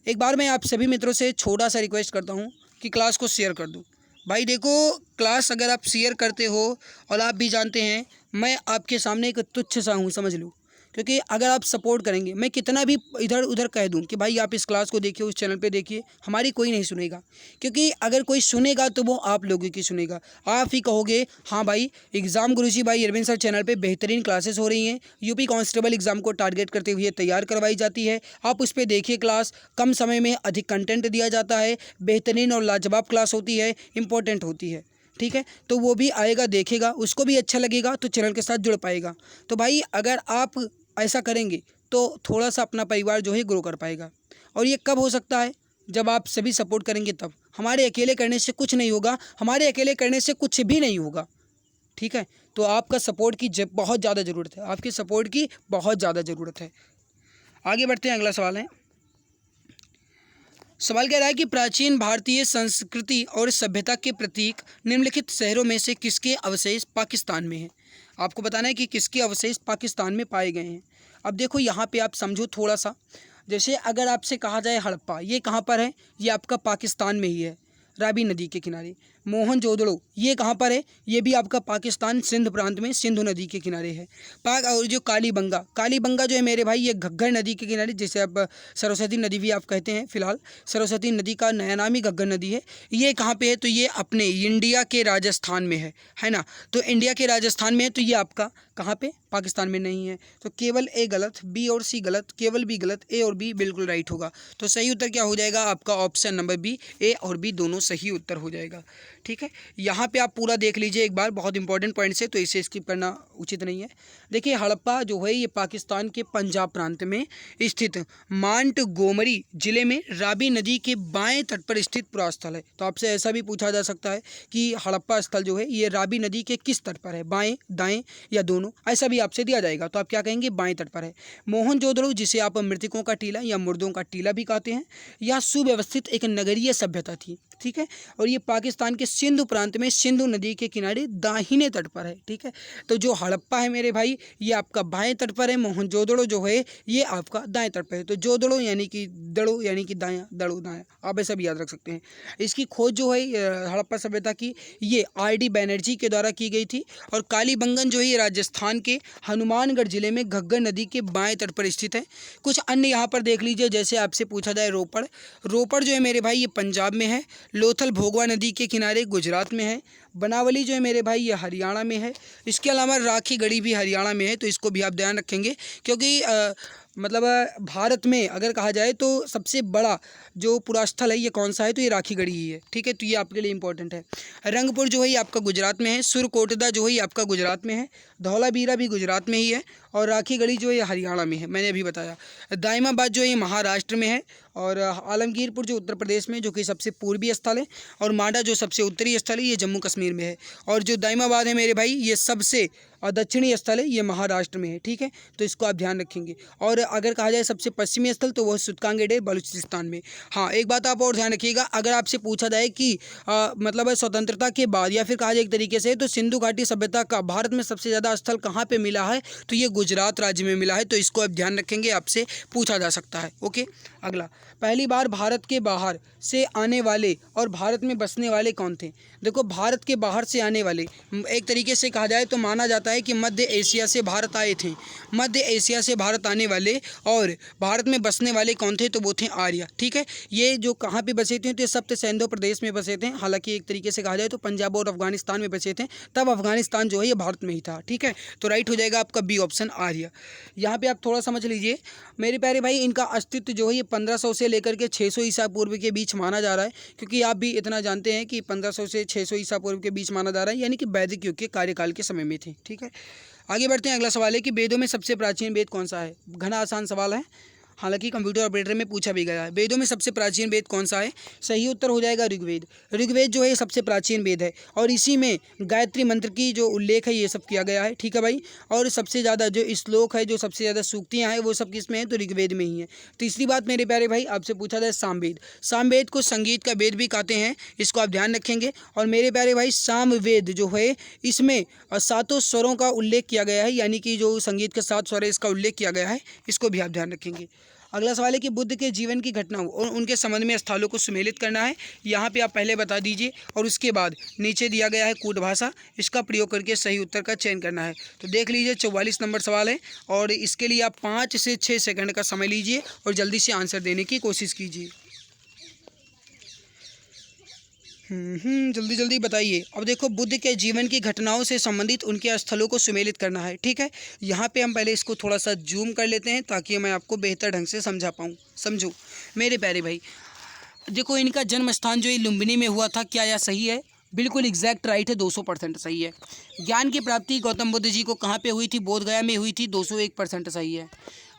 एक बार मैं आप सभी मित्रों से छोटा सा रिक्वेस्ट करता हूँ कि क्लास को शेयर कर दूँ। भाई देखो, क्लास अगर आप शेयर करते हो और आप भी जानते हैं मैं आपके सामने एक तुच्छ सा हूँ, समझ लो। क्योंकि अगर आप सपोर्ट करेंगे, मैं कितना भी इधर उधर कह दूं कि भाई आप इस क्लास को देखिए, उस चैनल पे देखिए, हमारी कोई नहीं सुनेगा। क्योंकि अगर कोई सुनेगा तो वो आप लोगों की सुनेगा। आप ही कहोगे हाँ भाई एग्ज़ाम गुरुजी भाई अरविंद सर चैनल पे बेहतरीन क्लासेस हो रही हैं, यूपी कांस्टेबल एग्ज़ाम को टारगेट करते हुए तैयार करवाई जाती है, आप उस पर देखिए क्लास, कम समय में अधिक कंटेंट दिया जाता है, बेहतरीन और लाजवाब क्लास होती है, इंपॉर्टेंट होती है। ठीक है, तो वो भी आएगा देखेगा, उसको भी अच्छा लगेगा तो चैनल के साथ जुड़ पाएगा। तो भाई अगर आप ऐसा करेंगे तो थोड़ा सा अपना परिवार जो है ग्रो कर पाएगा। और ये कब हो सकता है? जब आप सभी सपोर्ट करेंगे तब। हमारे अकेले करने से कुछ नहीं होगा, हमारे अकेले करने से कुछ भी नहीं होगा। ठीक है, तो आपका सपोर्ट की बहुत ज़्यादा ज़रूरत है, आपकी सपोर्ट की बहुत ज़्यादा ज़रूरत है। आगे बढ़ते हैं, अगला सवाल है। सवाल कह रहा है कि प्राचीन भारतीय संस्कृति और सभ्यता के प्रतीक निम्नलिखित शहरों में से किसके अवशेष पाकिस्तान में हैं? आपको बताना है कि किसके अवशेष पाकिस्तान में पाए गए हैं। अब देखो यहाँ पे आप समझो थोड़ा सा, जैसे अगर आपसे कहा जाए हड़प्पा, ये कहाँ पर है? ये आपका पाकिस्तान में ही है, रावी नदी के किनारे। मोहनजोदड़ो ये कहाँ पर है? ये भी आपका पाकिस्तान सिंध प्रांत में सिंधु नदी के किनारे है। और जो कालीबंगा जो है मेरे भाई ये घग्गर नदी के किनारे, जिसे अब सरस्वती नदी भी आप कहते हैं, फिलहाल सरस्वती नदी का नया नाम ही घग्गर नदी है। ये कहाँ पे है? तो ये अपने इंडिया के राजस्थान में है ना। तो इंडिया के राजस्थान में है, तो ये आपका कहाँ पे? पाकिस्तान में नहीं है। तो केवल ए गलत, बी और सी गलत, केवल बी गलत, ए और बी बिल्कुल राइट होगा। तो सही उत्तर क्या हो जाएगा आपका? ऑप्शन नंबर बी, ए और बी दोनों सही उत्तर हो जाएगा। ठीक है, यहाँ पे आप पूरा देख लीजिए एक बार, बहुत इंपॉर्टेंट पॉइंट्स है तो इसे स्किप करना उचित नहीं है। देखिए हड़प्पा जो है ये पाकिस्तान के पंजाब प्रांत में स्थित मांटगोमरी जिले में रावी नदी के बाएं तट पर स्थित पुरास्थल है। तो आपसे ऐसा भी पूछा जा सकता है कि हड़प्पा स्थल जो है ये रावी नदी के किस तट पर है, बाएं, दाएं या दोनों, ऐसा भी आपसे दिया जाएगा। तो आप क्या कहेंगे? बाएं तट पर है। मोहनजोदड़ो जिसे आप मृतकों का टीला या मुर्दों का टीला भी कहते हैं, यह सुव्यवस्थित एक नगरीय सभ्यता थी। ठीक है। और ये पाकिस्तान के सिंधु प्रांत में सिंधु नदी के किनारे दाहिने तट पर है, ठीक है। तो जो हड़प्पा है मेरे भाई ये आपका बाएं तट पर है, मोहनजोदड़ो जो है ये आपका दाएं तट पर है। तो जोदड़ो यानी कि दड़ो यानी कि दायां, दड़ो दायां, आप ऐसा भी याद रख सकते हैं। इसकी खोज जो है हड़प्पा सभ्यता की ये RD बैनर्जी के द्वारा की गई थी। और कालीबंगन जो है ये राजस्थान के हनुमानगढ़ जिले में घग्गर नदी के बाएं तट पर स्थित है। कुछ अन्य यहाँ पर देख लीजिए, जैसे आपसे पूछा जाए रोपड़, रोपड़ जो है मेरे भाई ये पंजाब में है। लोथल भोगवा नदी के किनारे गुजरात में है। बनावली जो है मेरे भाई ये हरियाणा में है। इसके अलावा राखी गढ़ी भी हरियाणा में है, तो इसको भी आप ध्यान रखेंगे क्योंकि मतलब भारत में अगर कहा जाए तो सबसे बड़ा जो पुरास्थल है ये कौन सा है, तो ये राखी गढ़ी ही है, ठीक है। तो ये आपके लिए इंपॉर्टेंट है। रंगपुर जो है ये आपका गुजरात में है। सुरकोटदा जो है ये आपका गुजरात में है। धौलावीरा भी गुजरात में ही है। और राखी गढ़ी जो है ये हरियाणा में है, मैंने अभी बताया। दाइमाबाद जो है ये महाराष्ट्र में है। और आलमगीरपुर जो उत्तर प्रदेश में जो कि सबसे पूर्वी स्थल है। और मांडा जो सबसे उत्तरी स्थल है ये जम्मू कश्मीर में है। और जो दाइमाबाद है मेरे भाई ये सबसे दक्षिणी स्थल है, ये महाराष्ट्र में है, ठीक है। तो इसको आप ध्यान रखेंगे। और अगर कहा जाए सबसे पश्चिमी स्थल तो वह सुतकांगेड है बलूचिस्तान में। हाँ, एक बात आप और ध्यान रखिएगा, अगर आपसे पूछा जाए कि मतलब स्वतंत्रता के बाद या फिर कहा जाए एक तरीके से तो सिंधु घाटी सभ्यता का भारत में सबसे ज़्यादा स्थल कहाँ पे मिला है, तो ये गुजरात राज्य में मिला है। तो इसको आप ध्यान रखेंगे, आपसे पूछा जा सकता है। ओके, अगला, पहली बार भारत के बाहर से आने वाले और भारत में बसने वाले कौन थे। देखो, भारत के बाहर से आने वाले एक तरीके से कहा जाए तो माना जाता है कि मध्य एशिया से भारत आए थे। मध्य एशिया से भारत आने वाले और भारत में बसने वाले कौन थे, तो वो थे आर्य, ठीक है। ये जो कहाँ पे बसे थे, तो ये सप्त सिंधु प्रदेश में बसे थे। हालांकि एक तरीके से कहा जाए तो पंजाब और अफगानिस्तान में बसे थे, तब अफगानिस्तान जो है ये भारत में ही था, ठीक है। तो राइट हो जाएगा आपका बी ऑप्शन आर्य। यहाँ पे आप थोड़ा समझ लीजिए मेरे प्यारे भाई, इनका अस्तित्व जो है ये 1500 से लेकर के 600 ईसा पूर्व के बीच माना जा रहा है, क्योंकि आप भी इतना जानते हैं कि 1500 से 600 ईसा पूर्व के बीच माना जा रहा है, यानी कि वैदिक युग के कार्यकाल के समय में थे, ठीक है। आगे बढ़ते हैं। अगला सवाल है कि वेदों में सबसे प्राचीन वेद कौन सा है। घना आसान सवाल है, हालांकि कंप्यूटर ऑपरेटर में पूछा भी गया है। वेदों में सबसे प्राचीन वेद कौन सा है, सही उत्तर हो जाएगा ऋग्वेद। ऋग्वेद जो है सबसे प्राचीन वेद है और इसी में गायत्री मंत्र की जो उल्लेख है ये सब किया गया है, ठीक है भाई। और सबसे ज़्यादा जो श्लोक है, जो सबसे ज़्यादा सूक्तियाँ हैं वो सब किस में है, तो ऋग्वेद में ही है। तीसरी बात मेरे प्यारे भाई, आपसे पूछा जाए सामवेद। सामवेद को संगीत का वेद भी कहते हैं, इसको आप ध्यान रखेंगे। और मेरे प्यारे भाई सामवेद जो है इसमें 7 स्वरों का उल्लेख किया गया है, यानी कि जो संगीत के 7 स्वर है इसका उल्लेख किया गया है, इसको भी आप ध्यान रखेंगे। अगला सवाल है कि बुद्ध के जीवन की घटनाओं और उनके संबंध में स्थलों को सुमेलित करना है। यहाँ पे आप पहले बता दीजिए और उसके बाद नीचे दिया गया है कूट भाषा, इसका प्रयोग करके सही उत्तर का चयन करना है। तो देख लीजिए 44 नंबर सवाल है और इसके लिए आप 5 से 6 सेकंड का समय लीजिए और जल्दी से आंसर देने की कोशिश कीजिए। जल्दी जल्दी बताइए। अब देखो, बुद्ध के जीवन की घटनाओं से संबंधित उनके स्थलों को सुमेलित करना है, ठीक है। यहाँ पे हम पहले इसको थोड़ा सा जूम कर लेते हैं ताकि मैं आपको बेहतर ढंग से समझा पाऊँ। समझो मेरे प्यारे भाई, देखो इनका जन्म स्थान जो है लुम्बिनी में हुआ था, क्या यह सही है। बिल्कुल एग्जैक्ट राइट है, 200% सही है। ज्ञान की प्राप्ति गौतम बुद्ध जी को कहाँ पे हुई थी, बोधगया में हुई थी, 201% सही है।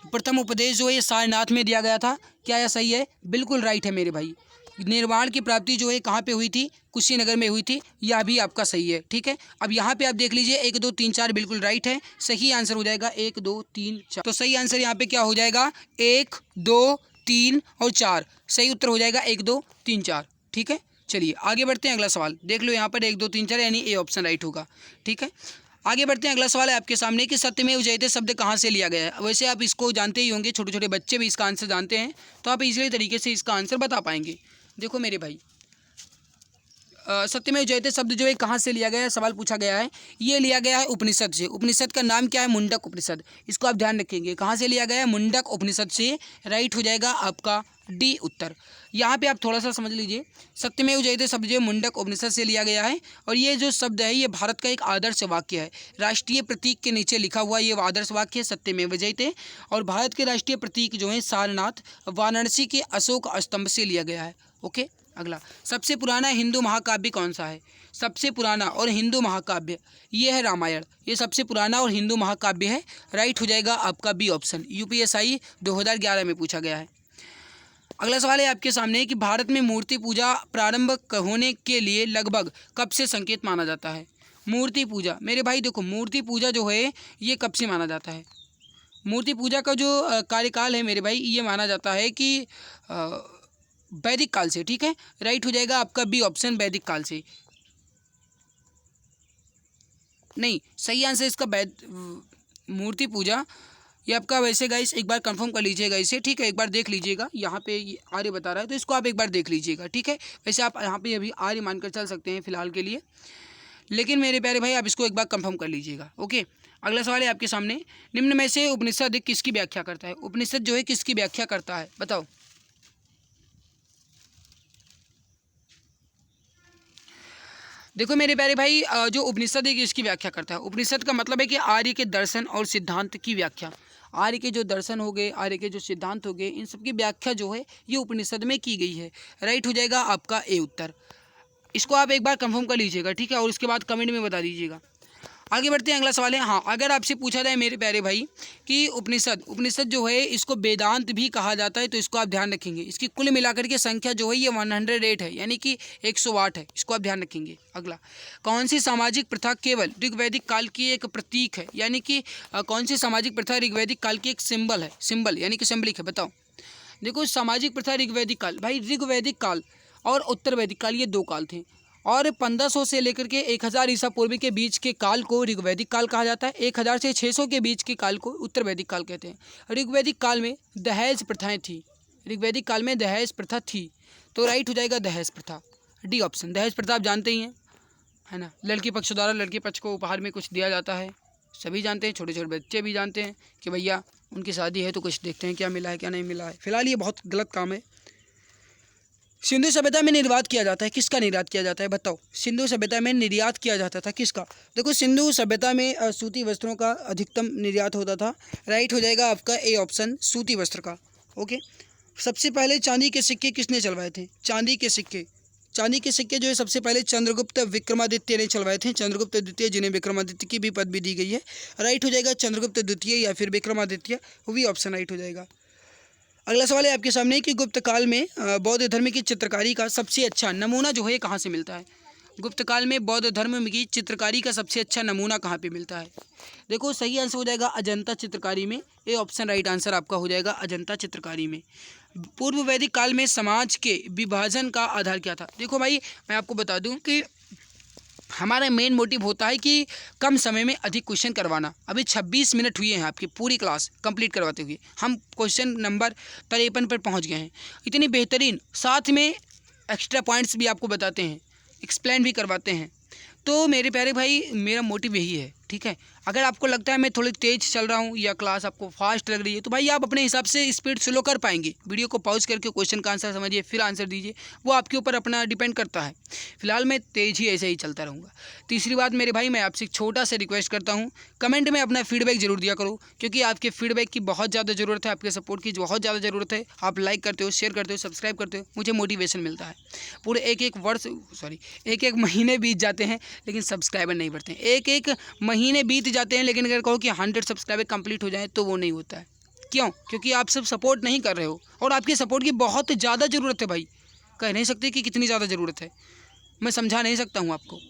प्रथम उपदेश जो है सारनाथ में दिया गया था, क्या यह सही है, बिल्कुल राइट है मेरे भाई। निर्वाण की प्राप्ति जो है कहाँ पे हुई थी, कुशीनगर में हुई थी, यह भी आपका सही है, ठीक है। अब यहाँ पे आप देख लीजिए 1 2 3 4 बिल्कुल राइट है, सही आंसर हो जाएगा 1 2 3 4। तो सही आंसर यहाँ पे क्या हो जाएगा, 1 2 3 और 4, सही उत्तर हो जाएगा 1 2 3 4, ठीक है। चलिए आगे बढ़ते हैं। अगला सवाल देख लो, यहाँ पर 1 2 3 4 यानी ए ऑप्शन राइट होगा, ठीक है। आगे बढ़ते हैं। अगला सवाल है आपके सामने कि सत्यमेव जयते शब्द कहाँ से लिया गया है। वैसे आप इसको जानते ही होंगे, छोटे छोटे बच्चे भी इसका आंसर जानते हैं, तो आप इजीली तरीके से इसका आंसर बता पाएंगे। देखो मेरे भाई, सत्यमेव जयते शब्द जो है कहाँ से लिया गया है, सवाल पूछा गया है। ये लिया गया है उपनिषद से। उपनिषद का नाम क्या है, मुंडक उपनिषद, इसको आप ध्यान रखेंगे। कहाँ से लिया गया है, मुंडक उपनिषद से, राइट हो जाएगा आपका डी उत्तर। यहाँ पे आप थोड़ा सा समझ लीजिए, सत्यमेव जयते शब्द जो मुंडक उपनिषद से लिया गया है और ये जो शब्द है ये भारत का एक आदर्श वाक्य है। राष्ट्रीय प्रतीक के नीचे लिखा हुआ ये आदर्श वाक्य है सत्यमेव जयते। और भारत के राष्ट्रीय प्रतीक जो है सारनाथ वाराणसी के अशोक स्तंभ से लिया गया है। ओके, अगला, सबसे पुराना हिंदू महाकाव्य कौन सा है। सबसे पुराना और हिंदू महाकाव्य ये है रामायण, ये सबसे पुराना और हिंदू महाकाव्य है, राइट हो जाएगा आपका बी ऑप्शन। UPSI 2011 में पूछा गया है। अगला सवाल है आपके सामने कि भारत में मूर्ति पूजा प्रारंभ होने के लिए लगभग कब से संकेत माना जाता है। मूर्ति पूजा मेरे भाई देखो, मूर्ति पूजा जो है ये कब से माना जाता है। मूर्ति पूजा का जो कार्यकाल है मेरे भाई, ये माना जाता है कि वैदिक काल से, ठीक है। राइट हो जाएगा आपका बी ऑप्शन, वैदिक काल से। नहीं, सही आंसर इसका मूर्ति पूजा ये आपका, वैसे गाइस एक बार कंफर्म कर लीजिएगा इसे, ठीक है। एक बार देख लीजिएगा, यहाँ पे ये आर्य बता रहा है तो इसको आप एक बार देख लीजिएगा, ठीक है। वैसे आप यहाँ पे अभी आर्य मानकर चल सकते हैं फिलहाल के लिए, लेकिन मेरे प्यारे भाई आप इसको एक बार कंफर्म कर लीजिएगा, ओके। अगला सवाल है आपके सामने, निम्न में से उपनिषद किसकी व्याख्या करता है? उपनिषद जो है किसकी व्याख्या करता है, बताओ। देखो मेरे प्यारे भाई, जो उपनिषद है इसकी व्याख्या करता है। उपनिषद का मतलब है कि आर्य के दर्शन और सिद्धांत की व्याख्या, आर्य के जो दर्शन हो गए, आर्य के जो सिद्धांत हो गए, इन सब की व्याख्या जो है ये उपनिषद में की गई है। राइट हो जाएगा आपका ए उत्तर। इसको आप एक बार कंफर्म कर लीजिएगा, ठीक है, और उसके बाद कमेंट में बता दीजिएगा। आगे बढ़ते हैं, अगला सवाल है। हाँ, अगर आपसे पूछा जाए मेरे प्यारे भाई कि उपनिषद जो है इसको वेदांत भी कहा जाता है, तो इसको आप ध्यान रखेंगे। इसकी कुल मिलाकर के संख्या जो है ये 108 है, यानी कि 108 है, इसको आप ध्यान रखेंगे। अगला, कौन सी सामाजिक प्रथा केवल ऋग्वैदिक काल की एक प्रतीक है, यानी कि कौन सी सामाजिक प्रथा ऋग्वैदिक काल की एक सिंबल है, सिंबल यानी कि सिंबलिक है, बताओ। देखो सामाजिक प्रथा ऋग्वैदिक काल, भाई ऋग्वैदिक काल और उत्तर वैदिक काल ये दो काल थे, और 1500 से लेकर के 1000 ईसा पूर्व के बीच के काल को ऋग्वैदिक काल कहा जाता है। 1000 से 600 के बीच के काल को उत्तर वैदिक काल कहते हैं। ऋग्वैदिक काल में दहेज प्रथाएं थी, ऋग्वैदिक काल में दहेज प्रथा थी, तो राइट हो जाएगा दहेज प्रथा, डी ऑप्शन। दहेज प्रथा आप जानते ही हैं, है ना, लड़की पक्ष द्वारा लड़के पक्ष को उपहार में कुछ दिया जाता है, सभी जानते हैं, छोटे छोटे बच्चे भी जानते हैं कि भैया उनकी शादी है तो कुछ देखते हैं क्या मिला है क्या नहीं मिला है। फिलहाल ये बहुत गलत काम है। सिंधु सभ्यता में निर्यात किया जाता है, किसका निर्यात किया जाता है, बताओ। सिंधु सभ्यता में निर्यात किया जाता था, किसका? देखो सिंधु सभ्यता में सूती वस्त्रों का अधिकतम निर्यात होता था। राइट हो जाएगा आपका ए ऑप्शन, सूती वस्त्र का, ओके। सबसे पहले चांदी के सिक्के किसने चलवाए थे? चांदी के सिक्के जो है सबसे पहले चंद्रगुप्त विक्रमादित्य ने चलवाए थे, चंद्रगुप्त द्वितीय, जिन्हें विक्रमादित्य की भी पदवी दी गई है। राइट हो जाएगा चंद्रगुप्त द्वितीय या फिर विक्रमादित्य, वो भी ऑप्शन राइट हो जाएगा। अगला सवाल है आपके सामने कि गुप्त काल में बौद्ध धर्म की चित्रकारी का सबसे अच्छा नमूना जो है कहाँ से मिलता है? गुप्त काल में बौद्ध धर्म की चित्रकारी का सबसे अच्छा नमूना कहाँ पे मिलता है? देखो सही आंसर हो जाएगा अजंता चित्रकारी में, ए ऑप्शन राइट आंसर आपका हो जाएगा अजंता चित्रकारी में। पूर्व वैदिक काल में समाज के विभाजन का आधार क्या था? देखो भाई मैं आपको बता दूं कि हमारा मेन मोटिव होता है कि कम समय में अधिक क्वेश्चन करवाना। अभी 26 मिनट हुए हैं आपकी पूरी क्लास कंप्लीट करवाते हुए, हम क्वेश्चन नंबर 53 पर पहुंच गए हैं। इतनी बेहतरीन, साथ में एक्स्ट्रा पॉइंट्स भी आपको बताते हैं, एक्सप्लेन भी करवाते हैं। तो मेरे प्यारे भाई मेरा मोटिव यही है, ठीक है। अगर आपको लगता है मैं थोड़ी तेज़ चल रहा हूँ या क्लास आपको फास्ट लग रही है तो भाई आप अपने हिसाब से स्पीड स्लो कर पाएंगे। वीडियो को पॉज करके क्वेश्चन का आंसर समझिए फिर आंसर दीजिए, वो आपके ऊपर अपना डिपेंड करता है। फिलहाल मैं तेज़ ही ऐसे ही चलता रहूँगा। तीसरी बात मेरे भाई, मैं आपसे एक छोटा सा रिक्वेस्ट करता हूँ, कमेंट में अपना फीडबैक जरूर दिया करो, क्योंकि आपके फीडबैक की बहुत ज़्यादा ज़रूरत है, आपके सपोर्ट की बहुत ज़्यादा ज़रूरत है। आप लाइक करते हो, शेयर करते हो, सब्सक्राइब करते हो, मुझे मोटिवेशन मिलता है। पूरे एक महीने बीत जाते हैं लेकिन सब्सक्राइबर नहीं बढ़ते हैं। एक महीने बीत जाते हैं लेकिन अगर कहो कि 100 सब्सक्राइबर कंप्लीट हो जाए तो वो नहीं होता है। क्यों? क्योंकि आप सब सपोर्ट नहीं कर रहे हो, और आपके सपोर्ट की बहुत ज़्यादा ज़रूरत है भाई। कह नहीं सकते कि कितनी ज़्यादा ज़रूरत है, मैं समझा नहीं सकता हूँ आपको।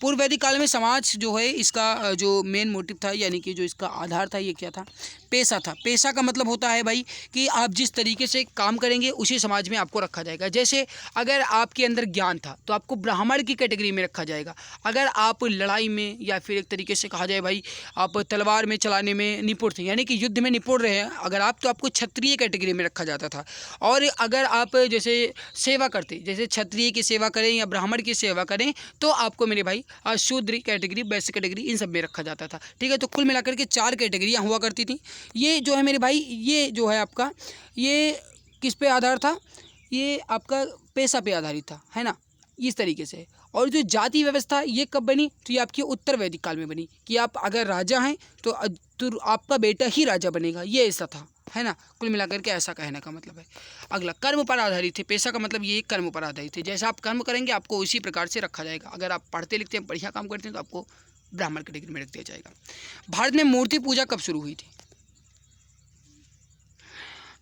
पूर्व वैदिक काल में समाज जो है इसका जो मेन मोटिव था, यानी कि जो इसका आधार था, ये क्या था? पेशा था। पेशा का मतलब होता है भाई कि आप जिस तरीके से काम करेंगे उसी समाज में आपको रखा जाएगा। जैसे अगर आपके अंदर ज्ञान था तो आपको ब्राह्मण की कैटेगरी में रखा जाएगा। अगर आप लड़ाई में या फिर एक तरीके से कहा जाए भाई आप तलवार में चलाने में निपुण थे, यानी कि युद्ध में निपुण रहे हैं अगर आप, तो आपको क्षत्रिय कैटेगरी में रखा जाता था। और अगर आप जैसे सेवा करते, जैसे क्षत्रिय की सेवा करें या ब्राह्मण की सेवा करें, तो आपको मेरे भाई शूद्र कैटेगरी, वैश्य कैटेगरी, इन सब में रखा जाता था, ठीक है। तो कुल मिलाकर के 4 कैटेगरियाँ हुआ करती थी। ये जो है मेरे भाई, ये जो है आपका, ये किस पे आधार था? ये आपका पेशा पे आधारित था, है ना, इस तरीके से। और जो जाति व्यवस्था ये कब बनी? तो ये आपकी उत्तर वैदिक काल में बनी, कि आप अगर राजा हैं तो आपका बेटा ही राजा बनेगा, ये ऐसा था, है ना। कुल मिलाकर के ऐसा कहने का मतलब है। अगला, कर्म पर आधारित थे। पेशा का मतलब ये कर्म पर आधारित थे, जैसा आप कर्म करेंगे आपको उसी प्रकार से रखा जाएगा। अगर आप पढ़ते लिखते हैं, बढ़िया काम करते हैं, तो आपको ब्राह्मण कैटेगरी में रख दिया जाएगा। भारत में मूर्ति पूजा कब शुरू हुई थी?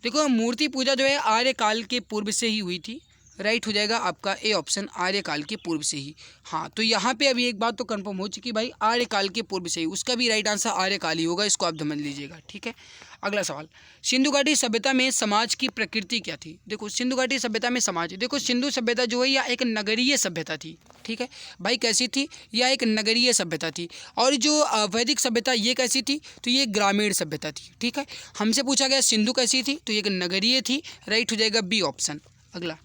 देखो मूर्ति पूजा जो है आर्य काल के पूर्व से ही हुई थी। राइट हो जाएगा आपका ए ऑप्शन, आर्य काल के पूर्व से ही। हाँ, तो यहाँ पे अभी एक बात तो कंफर्म हो चुकी भाई, आर्य काल के पूर्व से ही, उसका भी राइट आंसर आर्य काल ही होगा, इसको आप समझ लीजिएगा, ठीक है। अगला सवाल, सिंधु घाटी सभ्यता में समाज की प्रकृति क्या थी? देखो सिंधु घाटी सभ्यता में समाज, देखो सिंधु सभ्यता जो है यह एक नगरीय सभ्यता थी। ठीक है भाई, कैसी थी? यह एक नगरीय सभ्यता थी। और जो वैदिक सभ्यता ये कैसी थी? तो ये ग्रामीण सभ्यता थी। ठीक है, हमसे पूछा गया सिंधु कैसी थी, तो ये एक नगरीय थी। राइट हो जाएगा बी ऑप्शन। अगला,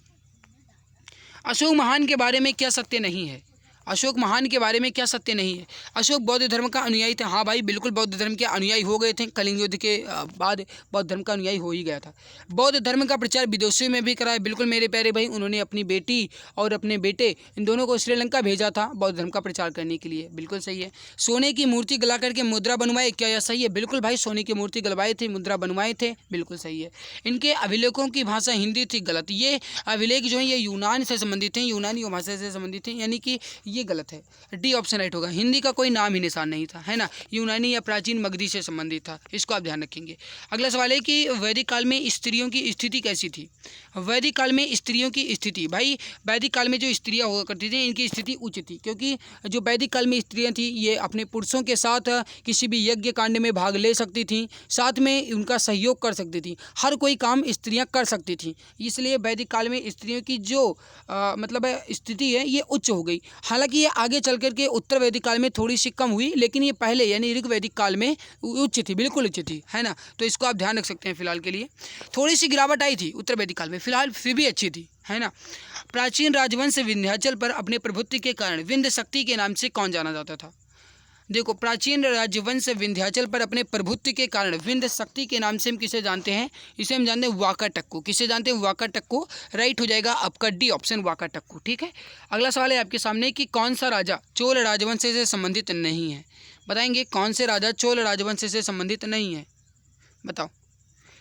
अशोक महान के बारे में क्या सत्य नहीं है? अशोक महान के बारे में क्या सत्य नहीं है? अशोक बौद्ध धर्म का अनुयायी थे। हाँ भाई बिल्कुल, बौद्ध धर्म के अनुयायी हो गए थे। कलिंग युद्ध के बाद बौद्ध धर्म का अनुयायी हो ही गया था। बौद्ध धर्म का प्रचार विदेशों में भी कराया। बिल्कुल मेरे प्यारे भाई, उन्होंने अपनी बेटी और अपने बेटे इन दोनों को श्रीलंका भेजा था बौद्ध धर्म का प्रचार करने के लिए। बिल्कुल सही है। सोने की मूर्ति गला करके मुद्रा बनवाए, क्या यह सही है? बिल्कुल भाई, सोने की मूर्ति गलवाए थे, मुद्रा बनवाए थे। बिल्कुल सही है। इनके अभिलेखों की भाषा हिंदी थी, गलत। ये अभिलेख जो है ये यूनान से संबंधित हैं, यूनानी भाषा से संबंधित हैं, यानी कि ये गलत है। डी ऑप्शन राइट होगा। हिंदी का कोई नाम ही निशान नहीं था, है ना। यूनानी या प्राचीन मगधी से संबंधित था, इसको आप ध्यान रखेंगे। अगला सवाल है कि वैदिक काल में स्त्रियों की स्थिति कैसी थी? वैदिक काल में स्त्रियों की स्थिति, भाई वैदिक काल में जो स्त्रियां हुआ करती थी इनकी स्थिति उच्च थी, क्योंकि जो वैदिक काल में स्त्रियां थी ये अपने पुरुषों के साथ किसी भी यज्ञ कांड में भाग ले सकती थी, साथ में उनका सहयोग कर सकती थी, हर कोई काम स्त्रियां कर सकती थी। इसलिए वैदिक काल में स्त्रियों की जो मतलब स्थिति है ये उच्च हो गई। हालांकि ये आगे चल करके उत्तर वैदिक काल में थोड़ी सी कम हुई, लेकिन ये पहले यानी ऋग वैदिक काल में उच्च थी, बिल्कुल उच्च थी, है ना। तो इसको आप ध्यान रख सकते हैं। फिलहाल के लिए थोड़ी सी गिरावट आई थी उत्तर वैदिक काल में, फिलहाल फिर भी अच्छी थी, है ना। प्राचीन राजवंश विंध्याचल पर अपने प्रभुत्व के कारण विंध्य शक्ति के नाम से कौन जाना जाता था? देखो, प्राचीन राजवंश विंध्याचल पर अपने प्रभुत्व के कारण विंध्य शक्ति के नाम से हम किसे जानते हैं? इसे हम जानते हैं वाकाटक। किसे जानते हैं? वाकाटक। राइट हो जाएगा आपका डी ऑप्शन, वाकाटक। ठीक है। अगला सवाल है आपके सामने कि कौन सा राजा चोल राजवंश से संबंधित नहीं है? बताएंगे कौन से राजा चोल राजवंश से संबंधित नहीं है, बताओ।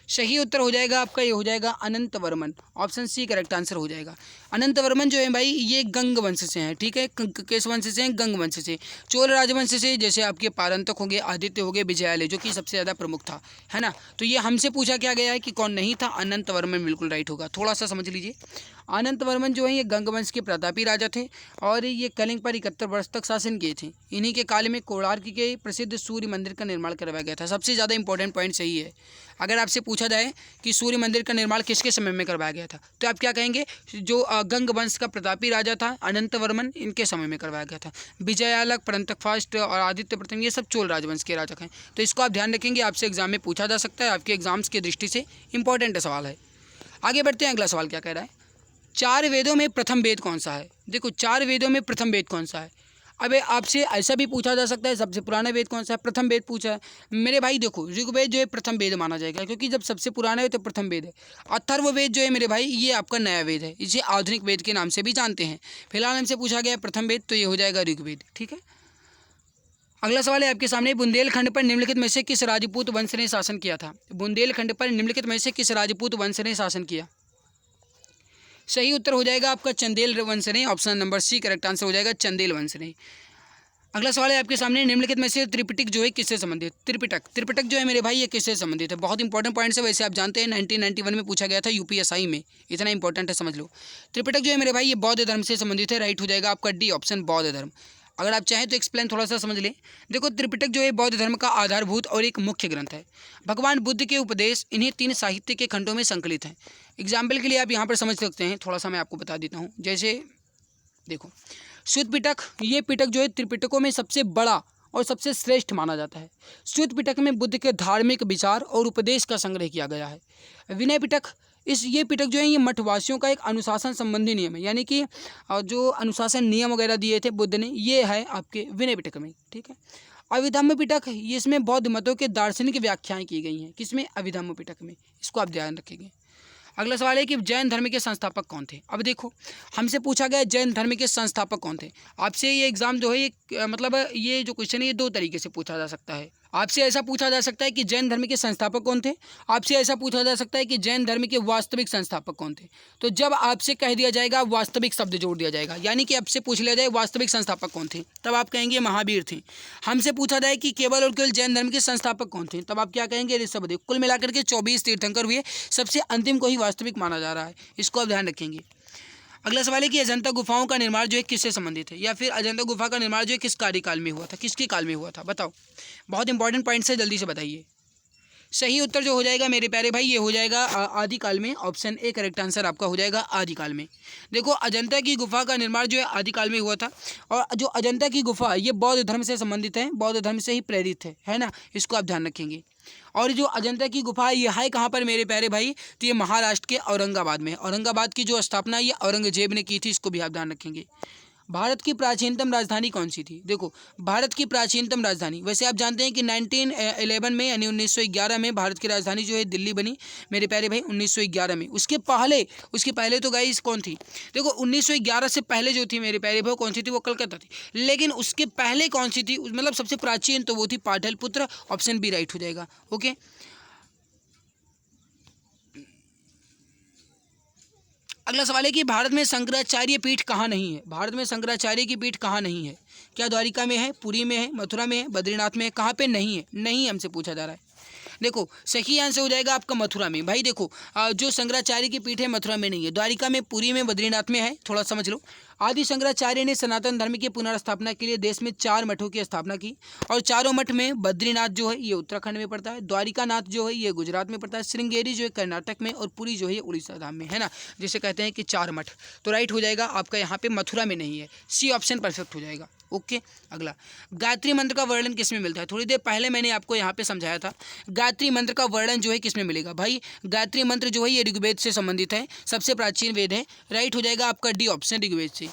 सही उत्तर हो जाएगा आपका, ये हो जाएगा Anant Varman. Option C correct answer हो जाएगा। अनंत वर्मन जो है भाई ये गंग वंश से हैं, ठीक है, किस वंश से हैं? गंग वंश से। चोल राजवंश से जैसे आपके पारंतक हो गए, आदित्य हो गए, विजयालय जो कि सबसे ज़्यादा प्रमुख था, है ना। तो ये हमसे पूछा क्या गया है कि कौन नहीं था? अनंत वर्मन बिल्कुल राइट होगा। थोड़ा सा समझ लीजिए, अनंत वर्मन जो है ये गंग वंश के प्रतापी राजा थे और ये कलिंग पर 71 वर्ष तक शासन किए थे। इन्हीं के काल में कोणार्क के प्रसिद्ध सूर्य मंदिर का निर्माण करवाया गया था। सबसे ज़्यादा इंपॉर्टेंट पॉइंट सही है। अगर आपसे पूछा जाए कि सूर्य मंदिर का निर्माण किसके समय में करवाया गया था, तो आप क्या कहेंगे? जो गंग वंश का प्रतापी राजा था अनंत वर्मन, इनके समय में करवाया गया था। विजयालक, परंतक फास्ट और आदित्य प्रथम ये सब चोल राजवंश के राजा हैं। तो इसको आप ध्यान रखेंगे, आपसे एग्जाम में पूछा जा सकता है, आपके एग्जाम्स की दृष्टि से इंपॉर्टेंट सवाल है। आगे बढ़ते हैं, अगला सवाल क्या कह रहा है? 4 वेदों में प्रथम वेद कौन सा है? देखो, 4 वेदों में प्रथम वेद कौन सा है? अबे आपसे ऐसा भी पूछा जा सकता है सबसे पुराना वेद कौन सा है? प्रथम वेद पूछा है मेरे भाई। देखो, ऋग्वेद जो है प्रथम वेद माना जाएगा, क्योंकि जब सबसे पुराना है तो प्रथम वेद है। अथर्ववेद जो है मेरे भाई ये आपका नया वेद है, इसे आधुनिक वेद के नाम से भी जानते हैं। फिलहाल हमसे पूछा गया प्रथम वेद, तो ये हो जाएगा ऋग्वेद। ठीक है। अगला सवाल है आपके सामने, बुंदेलखंड पर निम्नलिखित में से किस राजपूत वंश ने शासन किया था? बुंदेलखंड पर निम्नलिखित में से किस राजपूत वंश ने शासन किया? सही उत्तर हो जाएगा आपका चंदेल वंश ने। Option number C correct answer हो जाएगा, चंदेल वंश ने। अगला सवाल है आपके सामने, निम्नलिखित में से त्रिपिटक जो है किससे संबंधित? त्रिपिटक जो है मेरे भाई ये किससे संबंधित है? बहुत इंपॉर्टेंट पॉइंट है, वैसे आप जानते हैं 1991 में पूछा गया था यूपीएसआई में, इतना इंपॉर्टेंट है समझ लो। त्रिपिटक जो है मेरे भाई ये बौद्ध धर्म से संबंधित है। राइट हो जाएगा आपका डी ऑप्शन, बौद्ध धर्म। अगर आप चाहें तो एक्सप्लेन थोड़ा सा समझ लें। देखो, त्रिपिटक जो है बौद्ध धर्म का आधारभूत और एक मुख्य ग्रंथ है। भगवान बुद्ध के उपदेश इन्हीं 3 साहित्य के खंडों में संकलित हैं। एग्जाम्पल के लिए आप यहाँ पर समझ सकते हैं, थोड़ा सा मैं आपको बता देता हूँ। जैसे देखो, शुद्ध पिटक, ये पिटक जो है त्रिपिटकों में सबसे बड़ा और सबसे श्रेष्ठ माना जाता है। शुद्ध पिटक में बुद्ध के धार्मिक विचार और उपदेश का संग्रह किया गया है। विनय पिटक, ये पिटक जो है ये मठवासियों का एक अनुशासन संबंधी नियम है, यानी कि जो अनुशासन नियम वगैरह दिए थे बुद्ध ने, ये है आपके विनय पिटक में। ठीक है। अभिधम्म पिटक, ये इसमें बौद्ध मतों के दार्शनिक व्याख्याएं की गई हैं। किसमें? अभिधम्म पिटक में। इसको आप ध्यान रखेंगे। अगला सवाल है कि जैन धर्म के संस्थापक कौन थे? अब देखो, हमसे पूछा गया जैन धर्म के संस्थापक कौन थे। आपसे ये एग्जाम जो है मतलब ये जो क्वेश्चन है ये 2 तरीके से पूछा जा सकता है। आपसे ऐसा पूछा जा सकता है कि जैन धर्म के संस्थापक कौन थे, आपसे ऐसा पूछा जा सकता है कि जैन धर्म के वास्तविक संस्थापक कौन थे। तो जब आपसे कह दिया जाएगा वास्तविक शब्द जोड़ दिया जाएगा, यानी कि आपसे पूछ लिया जाए वास्तविक संस्थापक कौन थे, तब आप कहेंगे महावीर थे। हमसे पूछा जाए कि केवल और केवल जैन धर्म के संस्थापक कौन थे, तब आप क्या कहेंगे? ऋषभदेव। कुल मिलाकर के 24 तीर्थंकर हुए, सबसे अंतिम को ही वास्तविक माना जा रहा है। इसको आप ध्यान रखेंगे। अगला सवाल है कि अजंता गुफाओं का निर्माण जो है किससे संबंधित है, या फिर अजंता गुफा का निर्माण जो है किस कार्यकाल में हुआ था, किसके काल में हुआ था? बताओ, बहुत इंपॉर्टेंट पॉइंट्स है, जल्दी से बताइए। सही उत्तर जो हो जाएगा मेरे प्यारे भाई ये हो जाएगा आदिकाल में। ऑप्शन ए करेक्ट आंसर आपका हो जाएगा आदिकाल में। देखो अजंता की गुफा का निर्माण जो है आदिकाल में हुआ था। और जो अजंता की गुफा ये बौद्ध धर्म से संबंधित है, बौद्ध धर्म से ही प्रेरित है ना, इसको आप ध्यान रखेंगे। और जो अजंता की गुफा है ये है कहाँ पर मेरे प्यारे भाई, तो ये महाराष्ट्र के औरंगाबाद में है। औरंगाबाद की जो स्थापना ये औरंगजेब ने की थी, इसको भी आप ध्यान रखेंगे। भारत की प्राचीनतम राजधानी कौन सी थी? देखो भारत की प्राचीनतम राजधानी, वैसे आप जानते हैं कि 1911 में यानी 1911 में भारत की राजधानी जो है दिल्ली बनी मेरे प्यारे भाई 1911 में। उसके पहले तो गाइस कौन थी? देखो 1911 से पहले जो थी मेरे प्यारे भाई कौन सी थी? वो कलकत्ता थी। लेकिन उसके पहले कौन सी थी, मतलब सबसे प्राचीन, तो वो थी पाटलिपुत्र। ऑप्शन बी राइट हो जाएगा। ओके, अगला सवाल है कि भारत में शंकराचार्य पीठ कहाँ नहीं है? भारत में शंकराचार्य की पीठ कहाँ नहीं है? क्या द्वारिका में है, पुरी में है, मथुरा में है, बद्रीनाथ में है? कहाँ पे नहीं है? नहीं हमसे पूछा जा रहा है। देखो सही आंसर हो जाएगा आपका मथुरा में। भाई देखो जो शंकराचार्य की पीठ है मथुरा में नहीं है, द्वारिका में, पुरी में, बद्रीनाथ में है। थोड़ा समझ लो। आदि शंकराचार्य ने सनातन धर्म की पुनर्स्थापना के लिए देश में 4 मठों की स्थापना की। और चारों मठ में बद्रीनाथ जो है ये उत्तराखंड में पड़ता है, द्वारिकानाथ जो है ये गुजरात में पड़ता है, श्रृंगेरी जो है कर्नाटक में, और पुरी जो है ये उड़ीसा धाम में है ना, जिसे कहते हैं कि 4 मठ। तो राइट हो जाएगा आपका यहाँ पे मथुरा में नहीं है। सी ऑप्शन परफेक्ट हो जाएगा। ओके, अगला गायत्री मंत्र का वर्णन किसमें मिलता है? थोड़ी देर पहले मैंने आपको यहाँ पे समझाया था। गायत्री मंत्र का वर्णन जो है किसमें मिलेगा? भाई गायत्री मंत्र जो है ये ऋग्वेद से संबंधित है, सबसे प्राचीन वेद है। राइट हो जाएगा आपका डी ऑप्शन, ऋग्वेद से।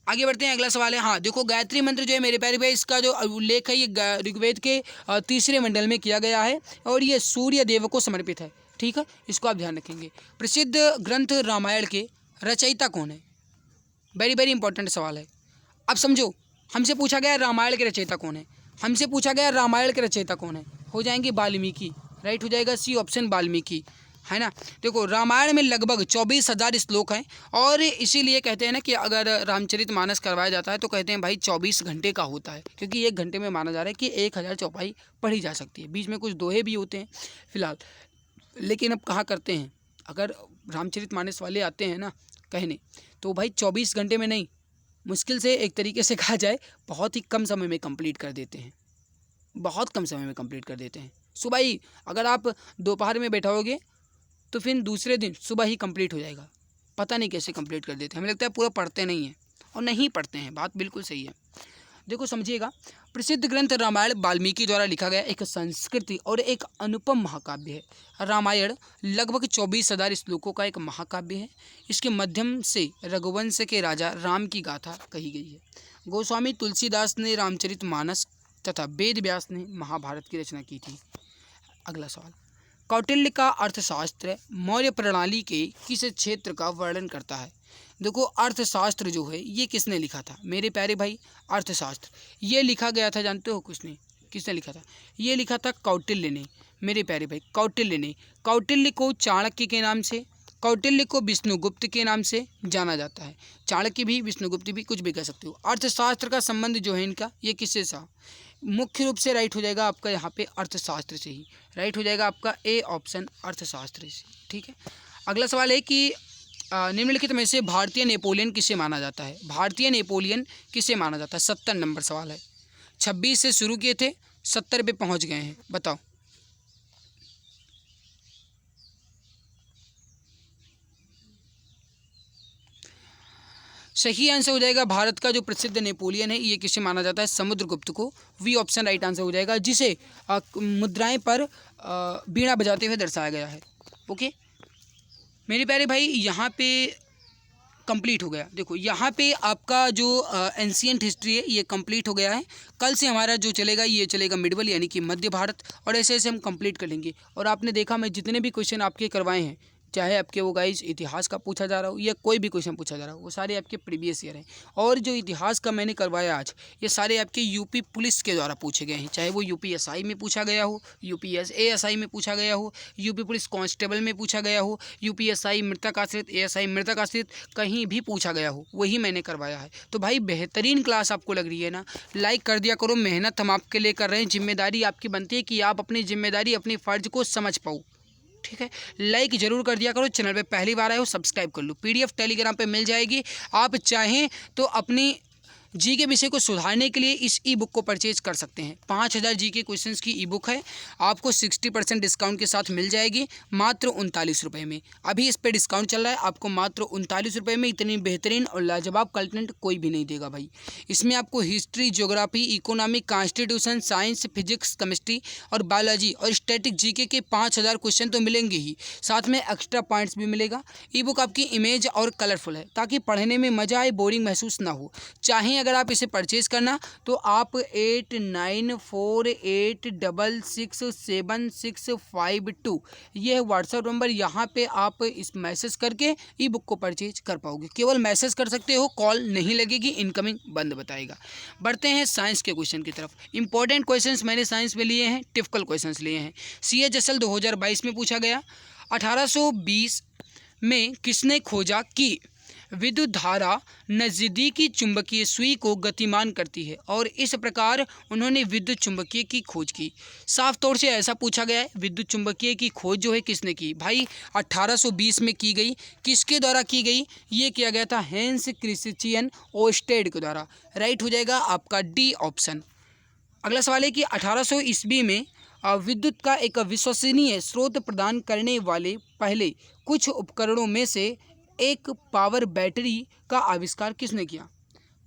आगे बढ़ते हैं, अगला सवाल है। हाँ देखो गायत्री मंत्र जो है मेरे प्यारे भाई इसका जो उल्लेख है ये ऋग्वेद के 3रे मंडल में किया गया है, और ये सूर्य देव को समर्पित है। ठीक है, इसको आप ध्यान रखेंगे। प्रसिद्ध ग्रंथ रामायण के रचयिता कौन है? वेरी वेरी इंपॉर्टेंट सवाल है। अब समझो, हमसे पूछा गया रामायण के रचयिता कौन है, हमसे पूछा गया रामायण के रचयिता कौन है? हो जाएंगे वाल्मीकि। राइट हो जाएगा सी ऑप्शन, वाल्मीकि, है ना। देखो रामायण में लगभग 24,000 श्लोक हैं, और इसीलिए कहते हैं ना कि अगर रामचरितमानस करवाया जाता है तो कहते हैं भाई 24 घंटे का होता है, क्योंकि 1 घंटे में माना जा रहा है कि 1000 चौपाई पढ़ी जा सकती है। बीच में कुछ दोहे भी होते हैं फिलहाल, लेकिन अब कहाँ करते हैं, अगर रामचरितमानस वाले आते हैं ना कहने, तो भाई 24 घंटे में नहीं, मुश्किल से एक तरीके से कहा जाए बहुत ही कम समय में कंप्लीट कर देते हैं, बहुत कम समय में कंप्लीट कर देते हैं। सुबह ही अगर आप दोपहर में बैठाओगे तो फिर दूसरे दिन सुबह ही कंप्लीट हो जाएगा। पता नहीं कैसे कंप्लीट कर देते हैं, हमें लगता है पूरा पढ़ते नहीं हैं, और नहीं पढ़ते हैं। बात बिल्कुल सही है। देखो समझिएगा, प्रसिद्ध ग्रंथ रामायण वाल्मीकि द्वारा लिखा गया एक संस्कृति और एक अनुपम महाकाव्य है। रामायण लगभग 24,000 श्लोकों का एक महाकाव्य है। इसके माध्यम से रघुवंश के राजा राम की गाथा कही गई है। गोस्वामी तुलसीदास ने रामचरितमानस तथा वेद व्यास ने महाभारत की रचना की थी। अगला सवाल, कौटिल्य का अर्थशास्त्र मौर्य प्रणाली के किस क्षेत्र का वर्णन करता है? देखो अर्थशास्त्र जो है ये किसने लिखा था मेरे प्यारे भाई? अर्थशास्त्र ये लिखा गया था, जानते हो किसने लिखा था? ये लिखा था कौटिल्य ने मेरे प्यारे भाई, कौटिल्य ने। कौटिल्य को चाणक्य के नाम से, कौटिल्य को विष्णुगुप्त के नाम से जाना जाता है। चाणक्य भी, विष्णुगुप्त भी, कुछ भी कह सकते हो। अर्थशास्त्र का संबंध जो है इनका ये किससे था? मुख्य रूप से राइट हो जाएगा आपका यहाँ पे अर्थशास्त्र से ही। राइट हो जाएगा आपका ए ऑप्शन, अर्थशास्त्र से। ठीक है, अगला सवाल है कि निम्नलिखित में से भारतीय नेपोलियन किसे माना जाता है? भारतीय नेपोलियन किसे माना जाता है? 70 नंबर सवाल है। 26 से शुरू किए थे, 70 पे पहुँच गए हैं, बताओ। सही आंसर हो जाएगा भारत का जो प्रसिद्ध नेपोलियन है ये किसे माना जाता है? समुद्रगुप्त को। वी ऑप्शन राइट आंसर हो जाएगा, जिसे मुद्राएं पर बीड़ा बजाते हुए दर्शाया गया है। ओके मेरे प्यारे भाई, यहाँ पे कंप्लीट हो गया। देखो यहाँ पे आपका जो एंशियंट हिस्ट्री है ये कंप्लीट हो गया है। कल से हमारा जो चलेगा ये चलेगा मिडवल यानी कि मध्य भारत, और ऐसे ऐसे हम कंप्लीट कर लेंगे। और आपने देखा मैं जितने भी क्वेश्चन आपके करवाए हैं, चाहे आपके वो गाइस इतिहास का पूछा जा रहा हो या कोई भी क्वेश्चन पूछा जा रहा हो, वो सारे आपके प्रीवियस ईयर हैं। और जो इतिहास का मैंने करवाया आज, ये सारे आपके यूपी पुलिस के द्वारा पूछे गए हैं। चाहे वो यूपीएसआई में पूछा गया हो, यूपीएसआई में पूछा गया हो, यूपी पुलिस कांस्टेबल में पूछा गया हो, यूपीएसआई मृतक आश्रित, एएसआई मृतक आश्रित, कहीं भी पूछा गया हो, वही मैंने करवाया है। तो भाई बेहतरीन क्लास आपको लग रही है ना? लाइक कर दिया करो। मेहनत हम आपके लिए कर रहे हैं, जिम्मेदारी आपकी बनती है कि आप अपनी जिम्मेदारी, अपनी फ़र्ज को समझ पाओ। ठीक है, लाइक जरूर कर दिया करो। चैनल पे पहली बार आए हो सब्सक्राइब कर लो। पीडीएफ टेलीग्राम पे मिल जाएगी। आप चाहें तो अपनी जीके विषय को सुधारने के लिए इस ई बुक को परचेज कर सकते हैं। 5000 जीके क्वेश्चंस की ई बुक है, आपको 60% डिस्काउंट के साथ मिल जाएगी मात्र 39 रुपये में। अभी इस पर डिस्काउंट चल रहा है, आपको मात्र 39 रुपये में इतनी बेहतरीन और लाजवाब कंटेंट कोई भी नहीं देगा भाई। इसमें आपको history, geography, economic, constitution, science, physics, chemistry और बायोलॉजी और स्टैटिक जीके के 5000 क्वेश्चन तो मिलेंगे ही, साथ में एक्स्ट्रा पॉइंट्स भी मिलेगा। ई बुक आपकी इमेज और कलरफुल है ताकि पढ़ने में मज़ा आए, बोरिंग महसूस ना हो। चाहें अगर आप इसे परचेज़ करना तो आप 8948667652 ये है व्हाट्सएप नंबर, यहाँ पे आप इस मैसेज करके ई बुक को परचेज कर पाओगे। केवल मैसेज कर सकते हो, कॉल नहीं लगेगी, इनकमिंग बंद बताएगा। बढ़ते हैं साइंस के क्वेश्चन की तरफ। इंपॉर्टेंट क्वेश्चंस मैंने साइंस में लिए हैं, टिपिकल क्वेश्चंस लिए हैं। CHSL 2022 में पूछा गया, 1820 में किसने खोजा कि विद्युत धारा नज़दीकी चुंबकीय सुई को गतिमान करती है और इस प्रकार उन्होंने विद्युत चुंबकीय की खोज की। साफ तौर से ऐसा पूछा गया है, विद्युत चुंबकीय की खोज जो है किसने की भाई? 1820 में की गई। किसके द्वारा की गई? ये किया गया था हेंस क्रिश्चियन ओस्टेड के द्वारा। राइट हो जाएगा आपका डी ऑप्शन। अगला सवाल है कि 1800 ईस्वी में विद्युत का एक विश्वसनीय स्रोत प्रदान करने वाले पहले कुछ उपकरणों में से एक पावर बैटरी का आविष्कार किसने किया?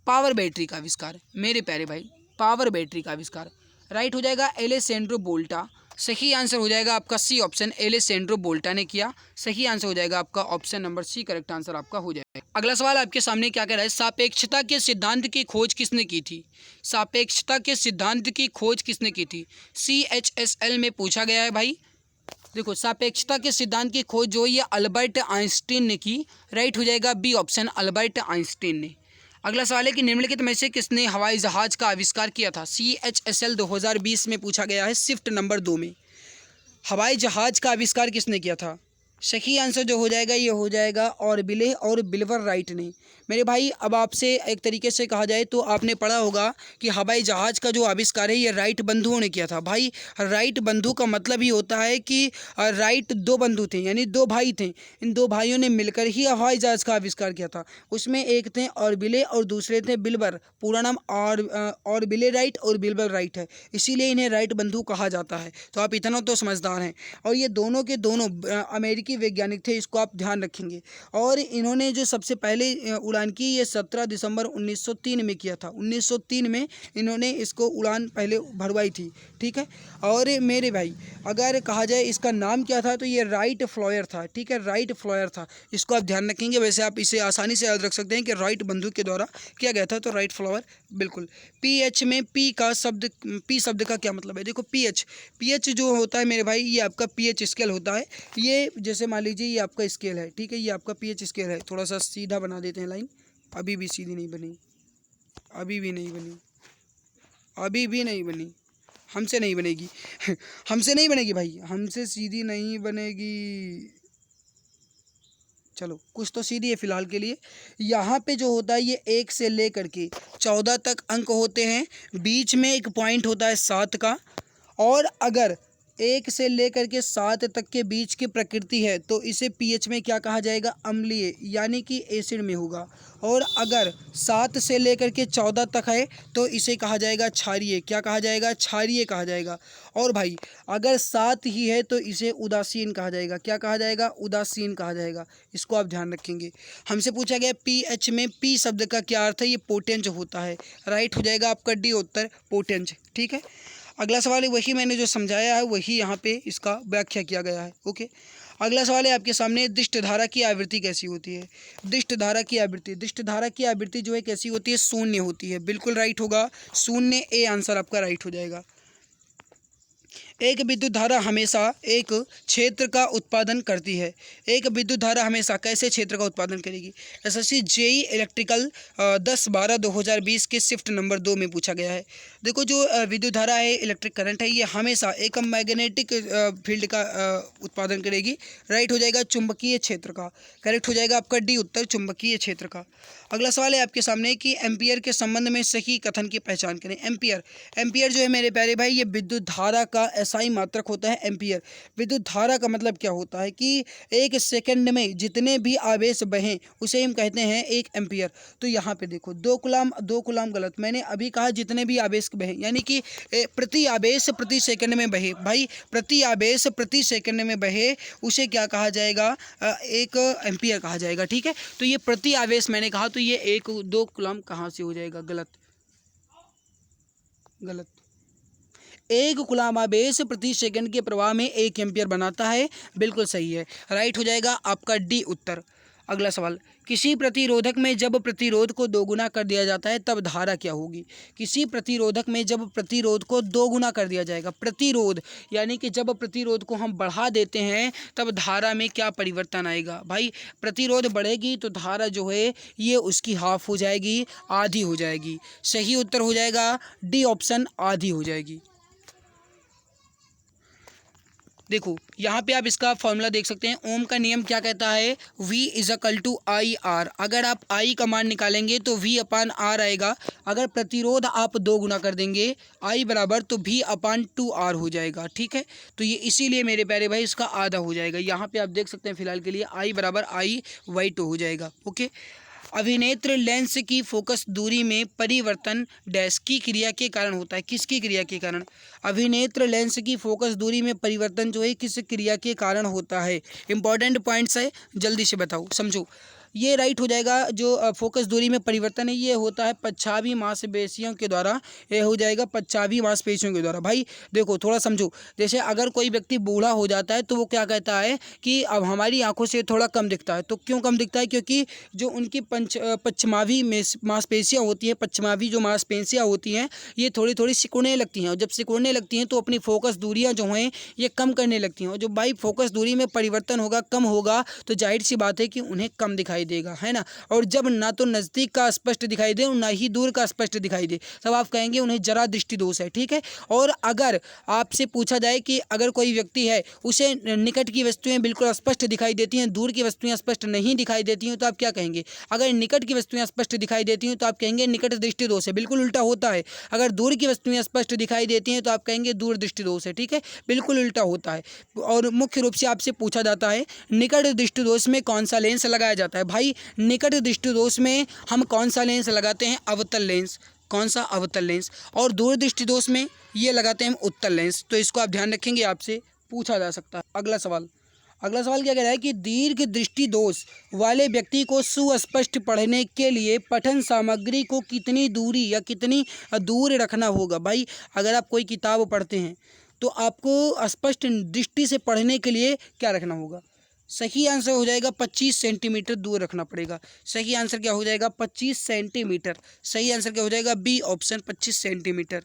पावर बैटरी का आविष्कार मेरे प्यारे भाई, पावर बैटरी का आविष्कार राइट हो जाएगा एलेसेंड्रो वोल्टा। सही आंसर हो जाएगा आपका सी ऑप्शन, एलेसेंड्रो वोल्टा ने किया। सही आंसर हो जाएगा आपका option number C, correct answer आपका हो जाएगा। अगला सवाल आपके सामने क्या कह रहा है? सापेक्षता के सिद्धांत की खोज किसने की थी? सापेक्षता के सिद्धांत की खोज किसने की थी? CHSL में पूछा गया है भाई। देखो, सापेक्षता के सिद्धांत की खोज जो ये अल्बर्ट आइंस्टीन ने की। राइट हो जाएगा बी ऑप्शन, अल्बर्ट आइंस्टीन ने। अगला सवाल है कि निम्नलिखित में से किसने हवाई जहाज का आविष्कार किया था? CHSL 2020 में पूछा गया है, शिफ्ट नंबर 2 में। हवाई जहाज का आविष्कार किसने किया था? सही आंसर जो हो जाएगा ये हो जाएगा ऑर्बिले और बिल्बर राइट ने। मेरे भाई, अब आपसे एक तरीके से कहा जाए तो आपने पढ़ा होगा कि हवाई जहाज़ का जो आविष्कार है ये राइट बंधुओं ने किया था। भाई, राइट बंधु का मतलब ही होता है कि राइट दो बंधु थे, यानी दो भाई थे। इन दो भाइयों ने मिलकर ही हवाई जहाज़ का आविष्कार किया था। उसमें एक थे ऑर्बिले और दूसरे थे बिल्बर। पूरा नाम ऑर्बिले राइट और बिल्बर राइट है, इसीलिए इन्हें राइट बंधु कहा जाता है। तो आप इतना तो समझदार हैं। और ये दोनों के दोनों अमेरिकी वैज्ञानिक थे, इसको आप ध्यान रखेंगे। और इन्होंने जो सबसे पहले उड़ान की ये 17 दिसंबर 1903 में किया था। 1903 में इन्होंने इसको उड़ान पहले भरवाई थी, ठीक है। और मेरे भाई, अगर कहा जाए इसका नाम क्या था तो ये राइट फ्लायर था, ठीक है, राइट फ्लायर था। इसको आप ध्यान रखेंगे। वैसे आप इसे आसानी से याद रख सकते हैं कि राइट बंधु के द्वारा किया गया था, तो राइट फ्लायर बिल्कुल। PH में पी शब्द का क्या मतलब है? देखो, PH जो होता है मेरे भाई, ये आपका PH स्केल होता है। ये जैसे मान लीजिए ये आपका स्केल है, ठीक है, ये आपका PH स्केल है। थोड़ा सा सीधा बना देते हैं लाइन। अभी भी सीधी नहीं बनी, अभी भी नहीं बनी, अभी भी नहीं बनी। हमसे नहीं बनेगी हमसे नहीं बनेगी भाई, हमसे सीधी नहीं बनेगी। चलो, कुछ तो सीधी है फिलहाल के लिए। यहाँ पे जो होता है ये 1 से लेकर के 14 तक अंक होते हैं। बीच में एक पॉइंट होता है 7 का। और अगर 1 से लेकर के 7 तक के बीच की प्रकृति है तो इसे PH में क्या कहा जाएगा? अम्लीय, यानी कि एसिड में होगा। और अगर 7 से लेकर के 14 तक है तो इसे कहा जाएगा क्षारीय। क्या कहा जाएगा? क्षारीय कहा जाएगा। और भाई, अगर 7 ही है तो इसे उदासीन कहा जाएगा। क्या कहा जाएगा? उदासीन कहा जाएगा। इसको आप ध्यान रखेंगे। हमसे पूछा गया PH में P शब्द का क्या अर्थ है? ये पोटेंज होता है। राइट हो जाएगा आपका डी उत्तर, पोटेंज, ठीक है। अगला सवाल है वही मैंने जो समझाया है वही यहाँ पे इसका व्याख्या किया गया है, ओके। अगला सवाल है आपके सामने, दिष्ट धारा की आवृत्ति कैसी होती है? दिष्ट धारा की आवृत्ति जो है कैसी होती है? शून्य होती है। बिल्कुल राइट होगा, शून्य, ए आंसर आपका राइट हो जाएगा। एक विद्युत धारा हमेशा एक क्षेत्र का उत्पादन करती है। एक विद्युत धारा हमेशा कैसे क्षेत्र का उत्पादन करेगी? SSC JEE इलेक्ट्रिकल 10/12/2020 के शिफ्ट नंबर 2 में पूछा गया है। देखो, जो विद्युत धारा है, इलेक्ट्रिक करंट है, ये हमेशा एक मैग्नेटिक फील्ड का उत्पादन करेगी। राइट हो जाएगा चुंबकीय क्षेत्र का। करेक्ट हो जाएगा आपका डी उत्तर, चुंबकीय क्षेत्र का। अगला सवाल है आपके सामने कि एम्पियर के संबंध में सही कथन की पहचान करें। एम्पियर जो है मेरे प्यारे भाई, ये विद्युत धारा का दशाई मात्रक होता है एम्पियर। विद्युत धारा का मतलब क्या होता है कि एक सेकंड में जितने भी आवेश बहें उसे हम कहते हैं 1 एम्पियर। तो यहाँ पे देखो 2 कूलम गलत, मैंने अभी कहा जितने भी आवेश बहें, यानी कि प्रति आवेश प्रति सेकंड में बहे। भाई प्रति आवेश प्रति सेकंड में बहे उसे क्या कहा जाएगा, 1 एम्पियर कहा जाएगा। ठीक है, तो ये प्रति आवेश मैंने कहा, तो ये 2 कूलम कहाँ से हो जाएगा, गलत। 1 कूलम आवेश प्रति सेकंड के प्रवाह में 1 एम्पियर बनाता है, बिल्कुल सही है, राइट हो जाएगा आपका डी उत्तर। अगला सवाल, किसी प्रतिरोधक में जब प्रतिरोध को दोगुना कर दिया जाता है तब धारा क्या होगी। किसी प्रतिरोधक में जब प्रतिरोध को दोगुना कर दिया जाएगा, प्रतिरोध यानी कि जब प्रतिरोध को हम बढ़ा देते हैं तब धारा में क्या परिवर्तन आएगा। भाई प्रतिरोध बढ़ेगी तो धारा जो है ये उसकी हाफ हो जाएगी, आधी हो जाएगी। सही उत्तर हो जाएगा डी ऑप्शन, आधी हो जाएगी। देखो यहाँ पे आप इसका फॉर्मूला देख सकते हैं। ओम का नियम क्या कहता है, V = IR। अगर आप I का मान निकालेंगे तो V/R आएगा। अगर प्रतिरोध आप 2 गुना कर देंगे I बराबर, तो V/2R हो जाएगा। ठीक है, तो ये इसीलिए मेरे प्यारे भाई इसका आधा हो जाएगा। यहाँ पे आप देख सकते हैं फिलहाल के लिए I बराबर I/2 हो जाएगा। ओके, अभिनेत्र लेंस की फोकस दूरी में परिवर्तन डैश की क्रिया के कारण होता है। किसकी क्रिया के कारण, अभिनेत्र लेंस की फोकस दूरी में परिवर्तन जो है किस क्रिया के कारण होता है। इंपॉर्टेंट पॉइंट्स है, जल्दी से बताओ, समझो। ये राइट हो जाएगा, जो फोकस दूरी में परिवर्तन है ये होता है पच्छावी मांसपेशियों के द्वारा। ये हो जाएगा पच्छावी मांसपेशियों के द्वारा। भाई देखो थोड़ा समझो, जैसे अगर कोई व्यक्ति बूढ़ा हो जाता है तो वो क्या कहता है कि अब हमारी आंखों से थोड़ा कम दिखता है। तो क्यों कम दिखता है, क्योंकि जो उनकी पच्छमावी मांसपेशियाँ होती हैं, पच्छमावी जो मांसपेशियाँ होती हैं ये थोड़ी थोड़ी सिकुड़ने लगती हैं, और जब सिकुड़ने लगती हैं तो अपनी फोकस दूरियाँ जो हैं ये कम करने लगती हैं। और जो भाई फोकस दूरी में परिवर्तन होगा, कम होगा, तो जाहिर सी बात है कि उन्हें कम दिखाई देगा, है ना। और जब ना तो नज़दीक का स्पष्ट दिखाई दे और ना ही दूर का स्पष्ट दिखाई दे, तब आप कहेंगे उन्हें जरा दृष्टि दोष है। ठीक है, और अगर आपसे पूछा जाए कि अगर कोई व्यक्ति है उसे निकट की वस्तुएं बिल्कुल स्पष्ट दिखाई देती हैं, दूर की वस्तुएं स्पष्ट नहीं दिखाई देती हैं, तो आप क्या कहेंगे। अगर निकट की वस्तुएं स्पष्ट दिखाई देती हैं तो आप कहेंगे निकट दृष्टि दोष है, बिल्कुल उल्टा होता है। अगर दूर की वस्तुएं स्पष्ट दिखाई देती हैं तो आप कहेंगे दूर दृष्टि दोष है। ठीक है, बिल्कुल उल्टा होता है। और मुख्य रूप से आपसे पूछा जाता है निकट दृष्टि दोष में कौन सा लेंस लगाया जाता है। भाई निकट दृष्टि दोष में हम कौन सा लेंस लगाते हैं, अवतल लेंस। कौन सा, अवतल लेंस। और दूर दृष्टि दोष में ये लगाते हैं हम उत्तल लेंस। तो इसको आप ध्यान रखेंगे, आपसे पूछा जा सकता है। अगला सवाल क्या कह रहा है कि दीर्घ दृष्टि दोष वाले व्यक्ति को सुस्पष्ट पढ़ने के लिए पठन सामग्री को कितनी दूरी या कितनी दूर रखना होगा। भाई अगर आप कोई किताब पढ़ते हैं तो आपको स्पष्ट दृष्टि से पढ़ने के लिए क्या रखना होगा। सही आंसर हो जाएगा 25 सेंटीमीटर दूर रखना पड़ेगा। सही आंसर क्या हो जाएगा, 25 सेंटीमीटर। सही आंसर क्या हो जाएगा, बी ऑप्शन, 25 सेंटीमीटर।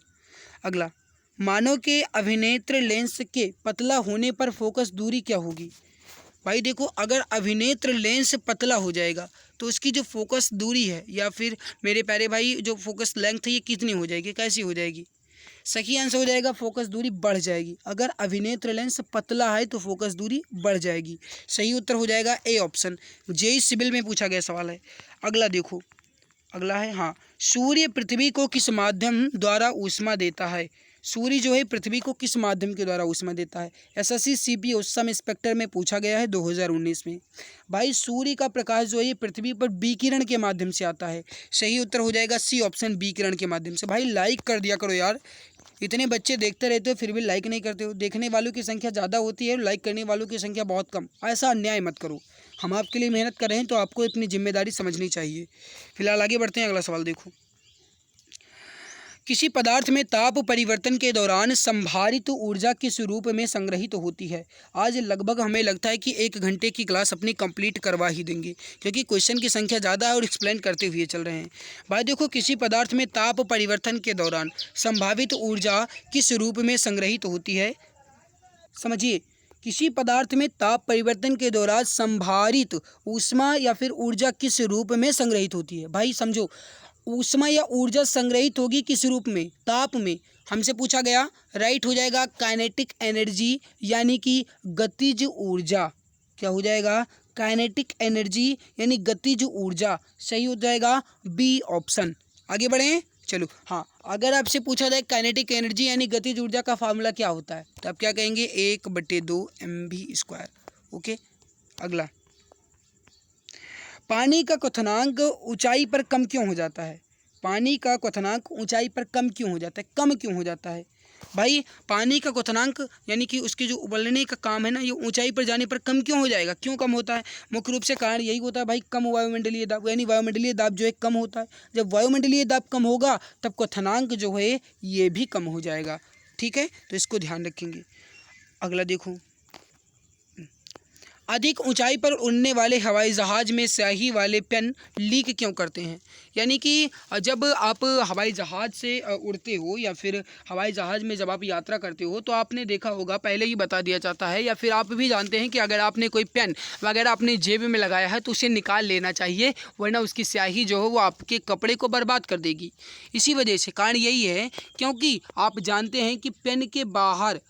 अगला, मानव के अभिनेत्र लेंस के पतला होने पर फोकस दूरी क्या होगी। भाई देखो अगर अभिनेत्र लेंस पतला हो जाएगा तो उसकी जो फोकस दूरी है या फिर मेरे प्यारे भाई जो फोकस लेंथ है ये कितनी हो जाएगी, कैसी हो जाएगी। सही आंसर हो जाएगा फोकस दूरी बढ़ जाएगी। अगर अभिनेत्र लेंस पतला है तो फोकस दूरी बढ़ जाएगी। सही उत्तर हो जाएगा ए ऑप्शन। जेईई सिविल में पूछा गया सवाल है। अगला देखो, अगला है, हाँ, सूर्य पृथ्वी को किस माध्यम द्वारा ऊष्मा देता है। सूर्य जो है पृथ्वी को किस माध्यम के द्वारा ऊष्मा देता है। एसएससी सीपीओ सम इंस्पेक्टर में पूछा गया है 2019 में। भाई सूर्य का प्रकाश जो है ये पृथ्वी पर विकिरण के माध्यम से आता है। सही उत्तर हो जाएगा सी ऑप्शन, विकिरण के माध्यम से। भाई लाइक कर दिया करो यार, इतने बच्चे देखते रहते हो फिर भी लाइक नहीं करते हो। देखने वालों की संख्या ज़्यादा होती है, लाइक करने वालों की संख्या बहुत कम। ऐसा अन्याय मत करो, हम आपके लिए मेहनत कर रहे हैं तो आपको अपनी जिम्मेदारी समझनी चाहिए। फिलहाल आगे बढ़ते हैं, अगला सवाल देखो। किसी पदार्थ में ताप परिवर्तन के दौरान संभारित ऊर्जा किस रूप में संग्रहित होती है। आज लगभग हमें लगता है कि 1 घंटे की क्लास अपनी कंप्लीट करवा ही देंगे क्योंकि क्वेश्चन की संख्या ज़्यादा है और एक्सप्लेन करते हुए चल रहे हैं। भाई देखो किसी पदार्थ में ताप परिवर्तन के दौरान संभावित ऊर्जा किस रूप में संग्रहित होती है। समझिए, किसी पदार्थ में ताप परिवर्तन के दौरान संभारित ऊष्मा या फिर ऊर्जा किस रूप में संग्रहित होती है। भाई समझो, ऊष्मा या ऊर्जा संग्रहित होगी किस रूप में, ताप में। हमसे पूछा गया, राइट हो जाएगा काइनेटिक एनर्जी यानी कि गतिज ऊर्जा। क्या हो जाएगा, काइनेटिक एनर्जी यानी गतिज ऊर्जा। सही हो जाएगा बी ऑप्शन। आगे बढ़ें, चलो, हाँ, अगर आपसे पूछा जाए काइनेटिक एनर्जी यानी गतिज ऊर्जा का फार्मूला क्या होता है, तो आप क्या कहेंगे, 1/2 mv²। ओके। अगला, पानी का क्वथनांक ऊंचाई पर कम क्यों हो जाता है? पानी का क्वथनांक ऊंचाई पर कम क्यों हो जाता है, कम क्यों हो जाता है? भाई पानी का क्वथनांक यानी कि उसके जो उबलने का काम है ना, ये ऊंचाई पर जाने पर कम क्यों हो जाएगा, क्यों कम होता है? मुख्य रूप से कारण यही होता है भाई, कम वायुमंडलीय दाब, यानी वायुमंडलीय दाब जो है कम होता है। जब वायुमंडलीय दाब कम होगा तब क्वथनांक जो है ये भी कम हो जाएगा। ठीक है, तो इसको ध्यान रखेंगे। अगला देखो, अधिक ऊंचाई पर उड़ने वाले हवाई जहाज़ में स्याही वाले पेन लीक क्यों करते हैं? यानी कि जब आप हवाई जहाज़ से उड़ते हो या फिर हवाई जहाज़ में जब आप यात्रा करते हो तो आपने देखा होगा, पहले ही बता दिया जाता है या फिर आप भी जानते हैं कि अगर आपने कोई पेन वगैरह अपने जेब में लगाया है तो उसे निकाल लेना चाहिए, वरना उसकी स्याही जो है वो आपके कपड़े को बर्बाद कर देगी। इसी वजह से कारण यही है, क्योंकि आप जानते हैं कि पेन के बाहर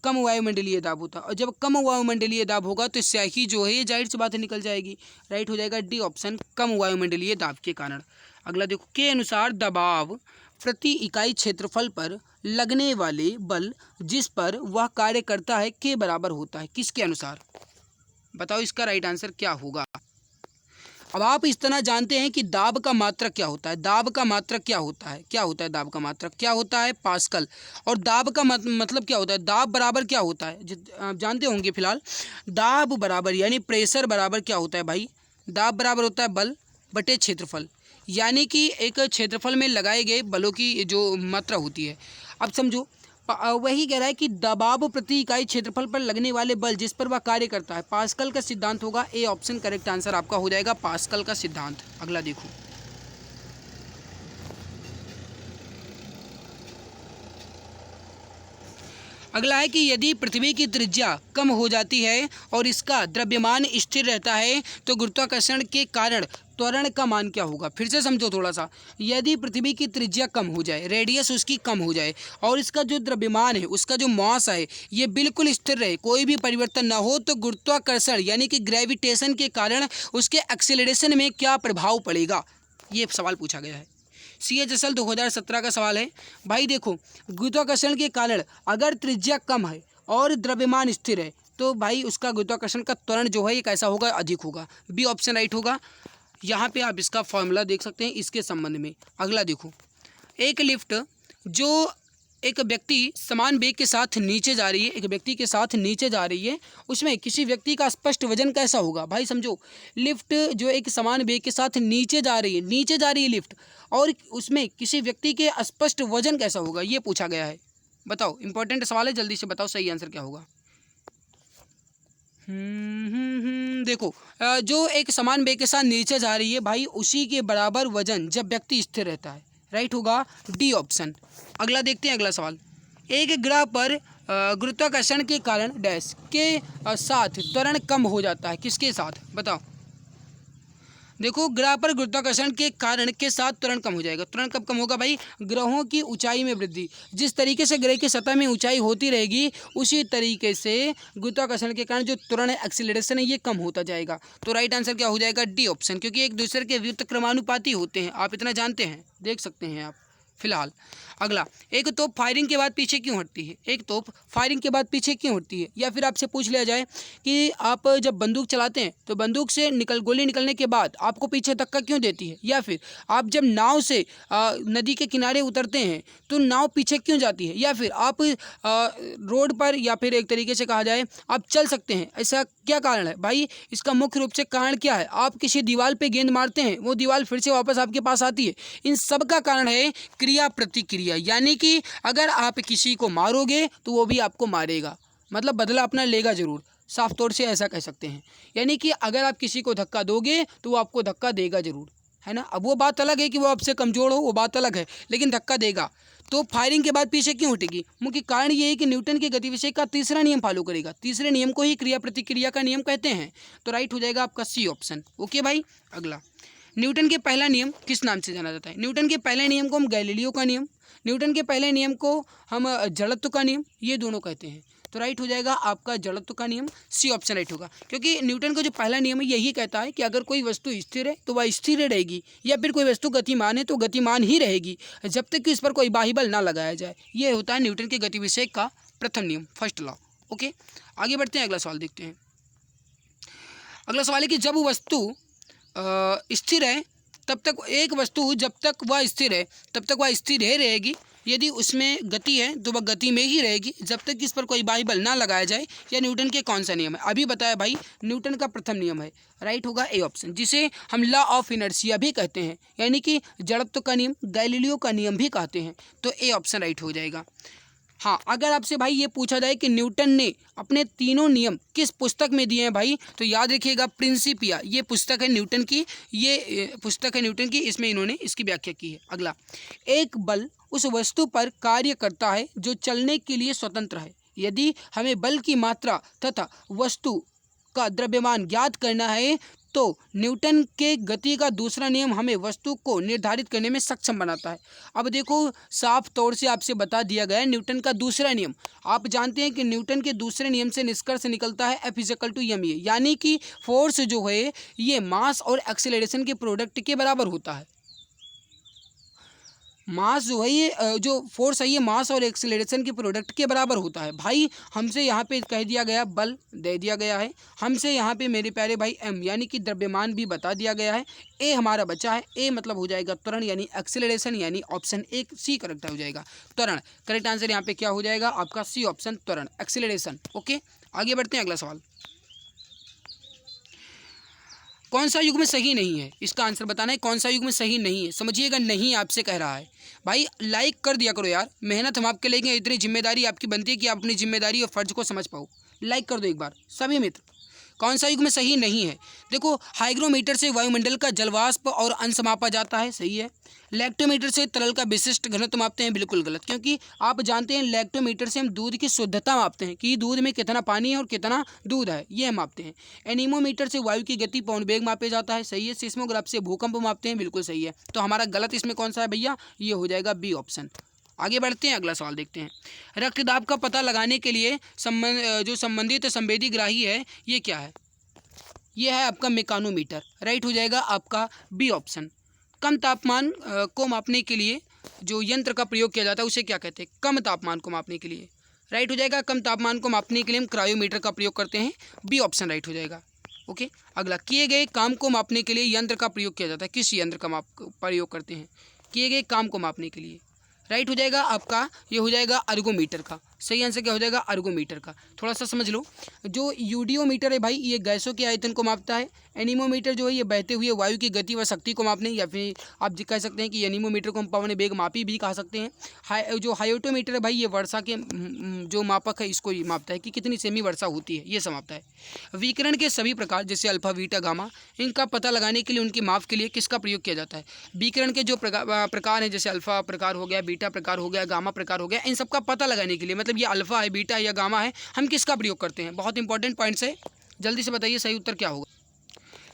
कम वायुमंडलीय दाब होता है, और जब कम वायुमंडलीय दाब होगा तो स्याही जो है ये जाहिर सी बात है निकल जाएगी। राइट हो जाएगा डी ऑप्शन, कम वायुमंडलीय दाब के कारण। अगला देखो, के अनुसार दबाव प्रति इकाई क्षेत्रफल पर लगने वाले बल जिस पर वह कार्य करता है के बराबर होता है, किसके अनुसार? बताओ इसका राइट आंसर क्या होगा। अब आप इस तरह जानते हैं कि दाब का मात्रक क्या होता है, दाब का मात्रक क्या होता है, क्या होता है दाब का मात्रक, क्या होता है, पास्कल। और दाब का मतलब क्या होता है, दाब बराबर क्या होता है, आप जानते होंगे फिलहाल। दाब बराबर यानी प्रेशर बराबर क्या होता है भाई, दाब बराबर होता है बल बटे क्षेत्रफल, यानी कि एक क्षेत्रफल में लगाए गए बलों की जो मात्रा होती है। अब समझो, वही कह रहा है कि दबाव प्रति इकाई क्षेत्रफल पर लगने वाले बल जिस पर वह कार्य करता है, पास्कल का सिद्धांत होगा। ए ऑप्शन करेक्ट आंसर आपका हो जाएगा, पास्कल का सिद्धांत। अगला देखो, अगला है कि यदि पृथ्वी की त्रिज्या कम हो जाती है और इसका द्रव्यमान स्थिर रहता है तो गुरुत्वाकर्षण के कारण त्वरण का मान क्या होगा? फिर से समझो थोड़ा सा, यदि पृथ्वी की त्रिज्या कम हो जाए, रेडियस उसकी कम हो जाए और इसका जो द्रव्यमान है, उसका जो मास है ये बिल्कुल स्थिर रहे, कोई भी परिवर्तन ना हो, तो गुरुत्वाकर्षण यानी कि ग्रेविटेशन के कारण उसके एक्सेलरेशन में क्या प्रभाव पड़ेगा? ये सवाल पूछा गया है। CHSL 2017 का सवाल है। भाई देखो, गुरुत्वाकर्षण के कारण अगर त्रिज्या कम है और द्रव्यमान स्थिर है तो भाई उसका गुरुत्वाकर्षण का त्वरण जो है ये कैसा होगा? अधिक होगा। बी ऑप्शन राइट होगा। यहाँ पे आप इसका फॉर्मूला देख सकते हैं इसके संबंध में। अगला देखो, एक लिफ्ट जो एक व्यक्ति समान वेग के साथ नीचे जा रही है, एक व्यक्ति के साथ नीचे जा रही है, उसमें किसी व्यक्ति का स्पष्ट वजन कैसा होगा? भाई समझो, लिफ्ट जो एक समान वेग के साथ नीचे जा रही है, नीचे जा रही है लिफ्ट, और उसमें किसी व्यक्ति के स्पष्ट वजन कैसा होगा, ये पूछा गया है। बताओ, इंपॉर्टेंट सवाल है, जल्दी से बताओ सही आंसर क्या होगा। देखो, जो एक समान वेग के साथ नीचे जा रही है भाई, उसी के बराबर वजन जब व्यक्ति स्थिर रहता है। राइट होगा डी ऑप्शन। अगला देखते हैं अगला सवाल। एक ग्रह पर गुरुत्वाकर्षण के कारण डैश के साथ त्वरण कम हो जाता है, किसके साथ? बताओ। देखो, ग्रह पर गुरुत्वाकर्षण के कारण के साथ त्वरण कम हो जाएगा। त्वरण कब कम होगा भाई? ग्रहों की ऊंचाई में वृद्धि। जिस तरीके से ग्रह की सतह में ऊंचाई होती रहेगी उसी तरीके से गुरुत्वाकर्षण के कारण जो त्वरण है, एक्सीलरेशन है, ये कम होता जाएगा। तो राइट आंसर क्या हो जाएगा? डी ऑप्शन, क्योंकि एक दूसरे के व्युत्क्रमानुपाती क्रमानुपाती होते हैं, आप इतना जानते हैं, देख सकते हैं आप फिलहाल। अगला, एक तोप फायरिंग के बाद पीछे क्यों हटती है? एक तोप फायरिंग के बाद पीछे क्यों हटती है? या फिर आपसे पूछ लिया जाए कि आप जब बंदूक चलाते हैं तो बंदूक से गोली निकलने के बाद आपको पीछे धक्का क्यों देती है? या फिर आप जब नाव से नदी के किनारे उतरते हैं तो नाव पीछे क्यों जाती है? या फिर आप रोड पर, या फिर एक तरीके से कहा जाए आप चल सकते हैं, ऐसा क्या कारण है भाई? इसका मुख्य रूप से कारण क्या है? आप किसी दीवार पे गेंद मारते हैं, वो दीवार फिर से वापस आपके पास आती है। इन सब का कारण है क्रिया प्रतिक्रिया, यानी कि अगर आप किसी को मारोगे तो वो भी आपको मारेगा, मतलब बदला अपना लेगा जरूर। साफ तौर से ऐसा कह सकते हैं, यानी कि अगर आप किसी को धक्का दोगे तो वो आपको धक्का देगा जरूर, है ना। अब वो बात अलग है कि वो आपसे कमज़ोर हो, वो बात अलग है, लेकिन धक्का देगा। तो फायरिंग के बाद पीछे क्यों हटेगी? मुख्य कारण ये है कि न्यूटन के गतिविषय का तीसरा नियम फॉलो करेगा। तीसरे नियम को ही क्रिया प्रतिक्रिया का नियम कहते हैं। तो राइट हो जाएगा आपका सी ऑप्शन। ओके भाई। अगला, न्यूटन के पहला नियम किस नाम से जाना जाता है? न्यूटन के पहले नियम को हम गैलीलियो का नियम, न्यूटन के पहले नियम को हम जड़त्व का नियम, ये दोनों कहते हैं। तो राइट हो जाएगा आपका जड़त्व का नियम, सी ऑप्शन राइट होगा। क्योंकि न्यूटन का जो पहला नियम है यही कहता है कि अगर कोई वस्तु स्थिर है तो वह स्थिर रहेगी, या फिर कोई वस्तु गतिमान है तो गतिमान ही रहेगी जब तक कि इस पर कोई बाह्य बल ना लगाया जाए। ये होता है न्यूटन के गति विषय का प्रथम नियम, फर्स्ट लॉ। ओके, आगे बढ़ते हैं, अगला सवाल देखते हैं। अगला सवाल है कि जब वस्तु स्थिर है तब तक, एक वस्तु जब तक वह स्थिर है तब तक वह स्थिर ही रहेगी, यदि उसमें गति है तो वह गति में ही रहेगी जब तक कि इस पर कोई बाह्य बल ना लगाया जाए। यह न्यूटन के कौन सा नियम है? अभी बताया भाई, न्यूटन का प्रथम नियम है, राइट होगा ए ऑप्शन, जिसे हम लॉ ऑफ इनर्शिया भी कहते हैं, यानी कि जड़त्व का नियम, गैलीलियो का नियम भी कहते हैं। तो ए ऑप्शन राइट हो जाएगा। हाँ, अगर आपसे भाई ये पूछा जाए कि न्यूटन ने अपने तीनों नियम किस पुस्तक में दिए हैं भाई, तो याद रखिएगा प्रिंसिपिया, ये पुस्तक है न्यूटन की, ये पुस्तक है न्यूटन की, इसमें इन्होंने इसकी व्याख्या की है। अगला, एक बल उस वस्तु पर कार्य करता है जो चलने के लिए स्वतंत्र है। यदि हमें बल की मात्रा तथा वस्तु का द्रव्यमान ज्ञात करना है तो न्यूटन के गति का दूसरा नियम हमें वस्तु को निर्धारित करने में सक्षम बनाता है। अब देखो, साफ तौर से आपसे बता दिया गया है न्यूटन का दूसरा नियम। आप जानते हैं कि न्यूटन के दूसरे नियम से निष्कर्ष निकलता है F = ma, यानी कि फोर्स जो है ये मास और एक्सेलरेशन के प्रोडक्ट के बराबर होता है। मास जो है ये जो फोर्स है ये मास और एक्सेलरेशन के प्रोडक्ट के बराबर होता है। भाई हमसे यहाँ पे कह दिया गया बल दे दिया गया है, हमसे यहाँ पे मेरे प्यारे भाई m यानी कि द्रव्यमान भी बता दिया गया है, ए हमारा बचा है, ए मतलब हो जाएगा त्वरण यानी एक्सेलरेशन, यानी ऑप्शन ए सी करेक्ट हो जाएगा, त्वरण। करेक्ट आंसर यहाँ पे क्या हो जाएगा आपका सी ऑप्शन, त्वरण, एक्सेलरेशन। ओके, आगे बढ़ते हैं, अगला सवाल, कौन सा युग्म सही नहीं है? इसका आंसर बताना है, कौन सा युग्म सही नहीं है। समझिएगा, नहीं आपसे कह रहा है भाई, लाइक कर दिया करो यार, मेहनत हम आपके लेंगे, इतनी जिम्मेदारी आपकी बनती है कि आप अपनी जिम्मेदारी और फर्ज को समझ पाओ। लाइक कर दो एक बार सभी मित्र। कौन सा युग्म सही नहीं है? देखो, हाइग्रोमीटर से वायुमंडल का जलवाष्प और अंश मापा जाता है, सही है। लैक्टोमीटर से तरल का विशिष्ट घनत्व मापते हैं, बिल्कुल गलत, क्योंकि आप जानते हैं लैक्टोमीटर से हम दूध की शुद्धता मापते हैं कि दूध में कितना पानी है और कितना दूध है, ये हम मापते हैं। एनीमोमीटर से वायु की गति पवन वेग मापे जाता है, सही है। सिस्मोग्राफ से भूकंप मापते हैं, बिल्कुल सही है। तो हमारा गलत इसमें कौन सा है भैया? ये हो जाएगा बी ऑप्शन। आगे बढ़ते हैं, अगला सवाल देखते हैं। रक्तदाब का पता लगाने के लिए जो संबंधित संवेदी ग्राही है ये क्या है? ये है आपका मेकानोमीटर, राइट हो जाएगा आपका बी ऑप्शन। कम तापमान को मापने के लिए जो यंत्र का प्रयोग किया जाता है उसे क्या कहते हैं? कम तापमान को मापने के लिए, राइट हो जाएगा। कम तापमान को मापने के लिए हम क्रायोमीटर का प्रयोग करते हैं, बी ऑप्शन राइट हो जाएगा। ओके, अगला, किए गए काम को मापने के लिए यंत्र का प्रयोग किया जाता है, किस यंत्र का प्रयोग करते हैं? किए गए काम को मापने के लिए, राइट हो जाएगा आपका, ये हो जाएगा अर्गोमीटर का। सही आंसर क्या हो जाएगा? अर्गोमीटर का। थोड़ा सा समझ लो, जो यूडियोमीटर है भाई ये गैसों के आयतन को मापता है। एनीमोमीटर जो है ये बहते हुए वायु की गति व शक्ति को मापने, या फिर आप कह सकते हैं कि एनीमोमीटर को हम पवन वेग मापी भी कह सकते हैं। जो हाइटोमीटर है भाई ये वर्षा के जो मापक है इसको मापता है कि कितनी सेमी वर्षा होती है, ये समाप्त है। विकिरण के सभी प्रकार जैसे अल्फा, बीटा, गामा, इनका पता लगाने के लिए, उनकी माप के लिए किसका प्रयोग किया जाता है? विकिरण के जो प्रकार हैं जैसे अल्फा प्रकार हो गया, बीटा प्रकार हो गया, गामा प्रकार हो गया, इन सबका पता लगाने के लिए, मतलब ये अल्फा है, बीटा है या गामा है, हम किसका प्रयोग करते हैं? बहुत इंपॉर्टेंट पॉइंट्स है, जल्दी से बताइए सही उत्तर क्या होगा।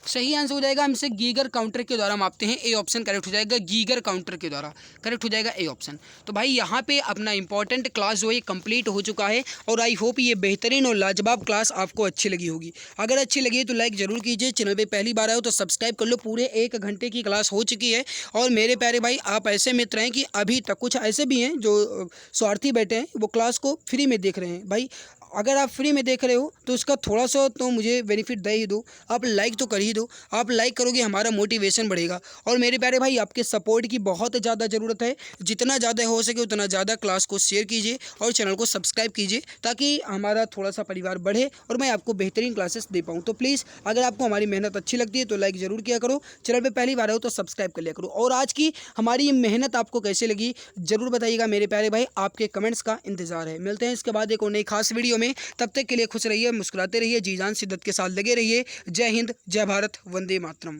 सही आंसर हो जाएगा, हम इसे गीगर काउंटर के द्वारा मापते हैं, ए ऑप्शन करेक्ट हो जाएगा, गीगर काउंटर के द्वारा करेक्ट हो जाएगा, ए ऑप्शन। तो भाई यहाँ पे अपना इंपॉर्टेंट क्लास जो है कंप्लीट हो चुका है, और आई होप ये बेहतरीन और लाजवाब क्लास आपको अच्छी लगी होगी। अगर अच्छी लगी तो लाइक जरूर कीजिए, चैनल पे पहली बार आए हो तो सब्सक्राइब कर लो। पूरे 1 घंटे की क्लास हो चुकी है, और मेरे प्यारे भाई आप ऐसे मित्र हैं कि अभी तक कुछ ऐसे भी हैं जो स्वार्थी बैठे हैं, वो क्लास को फ्री में देख रहे हैं। भाई अगर आप फ्री में देख रहे हो तो उसका थोड़ा सा तो मुझे बेनिफिट दे ही दो, आप लाइक तो कर ही दो। आप लाइक करोगे हमारा मोटिवेशन बढ़ेगा, और मेरे प्यारे भाई आपके सपोर्ट की बहुत ज़्यादा ज़रूरत है। जितना ज़्यादा हो सके उतना ज़्यादा क्लास को शेयर कीजिए और चैनल को सब्सक्राइब कीजिए, ताकि हमारा थोड़ा सा परिवार बढ़े और मैं आपको बेहतरीन क्लासेस दे पाऊँ। तो प्लीज़ अगर आपको हमारी मेहनत अच्छी लगती है तो लाइक ज़रूर किया करो, चैनल पर पहली बार हो तो सब्सक्राइब कर लिया करो। और आज की हमारी ये मेहनत आपको कैसे लगी ज़रूर बताइएगा मेरे प्यारे भाई, आपके कमेंट्स का इंतज़ार है। मिलते हैं इसके बाद एक और नई खास वीडियो में, तब तक के लिए खुश रहिए, मुस्कुराते रहिए, जी जान शिद्दत के साथ लगे रहिए। जय हिंद, जय भारत, वंदे मातरम।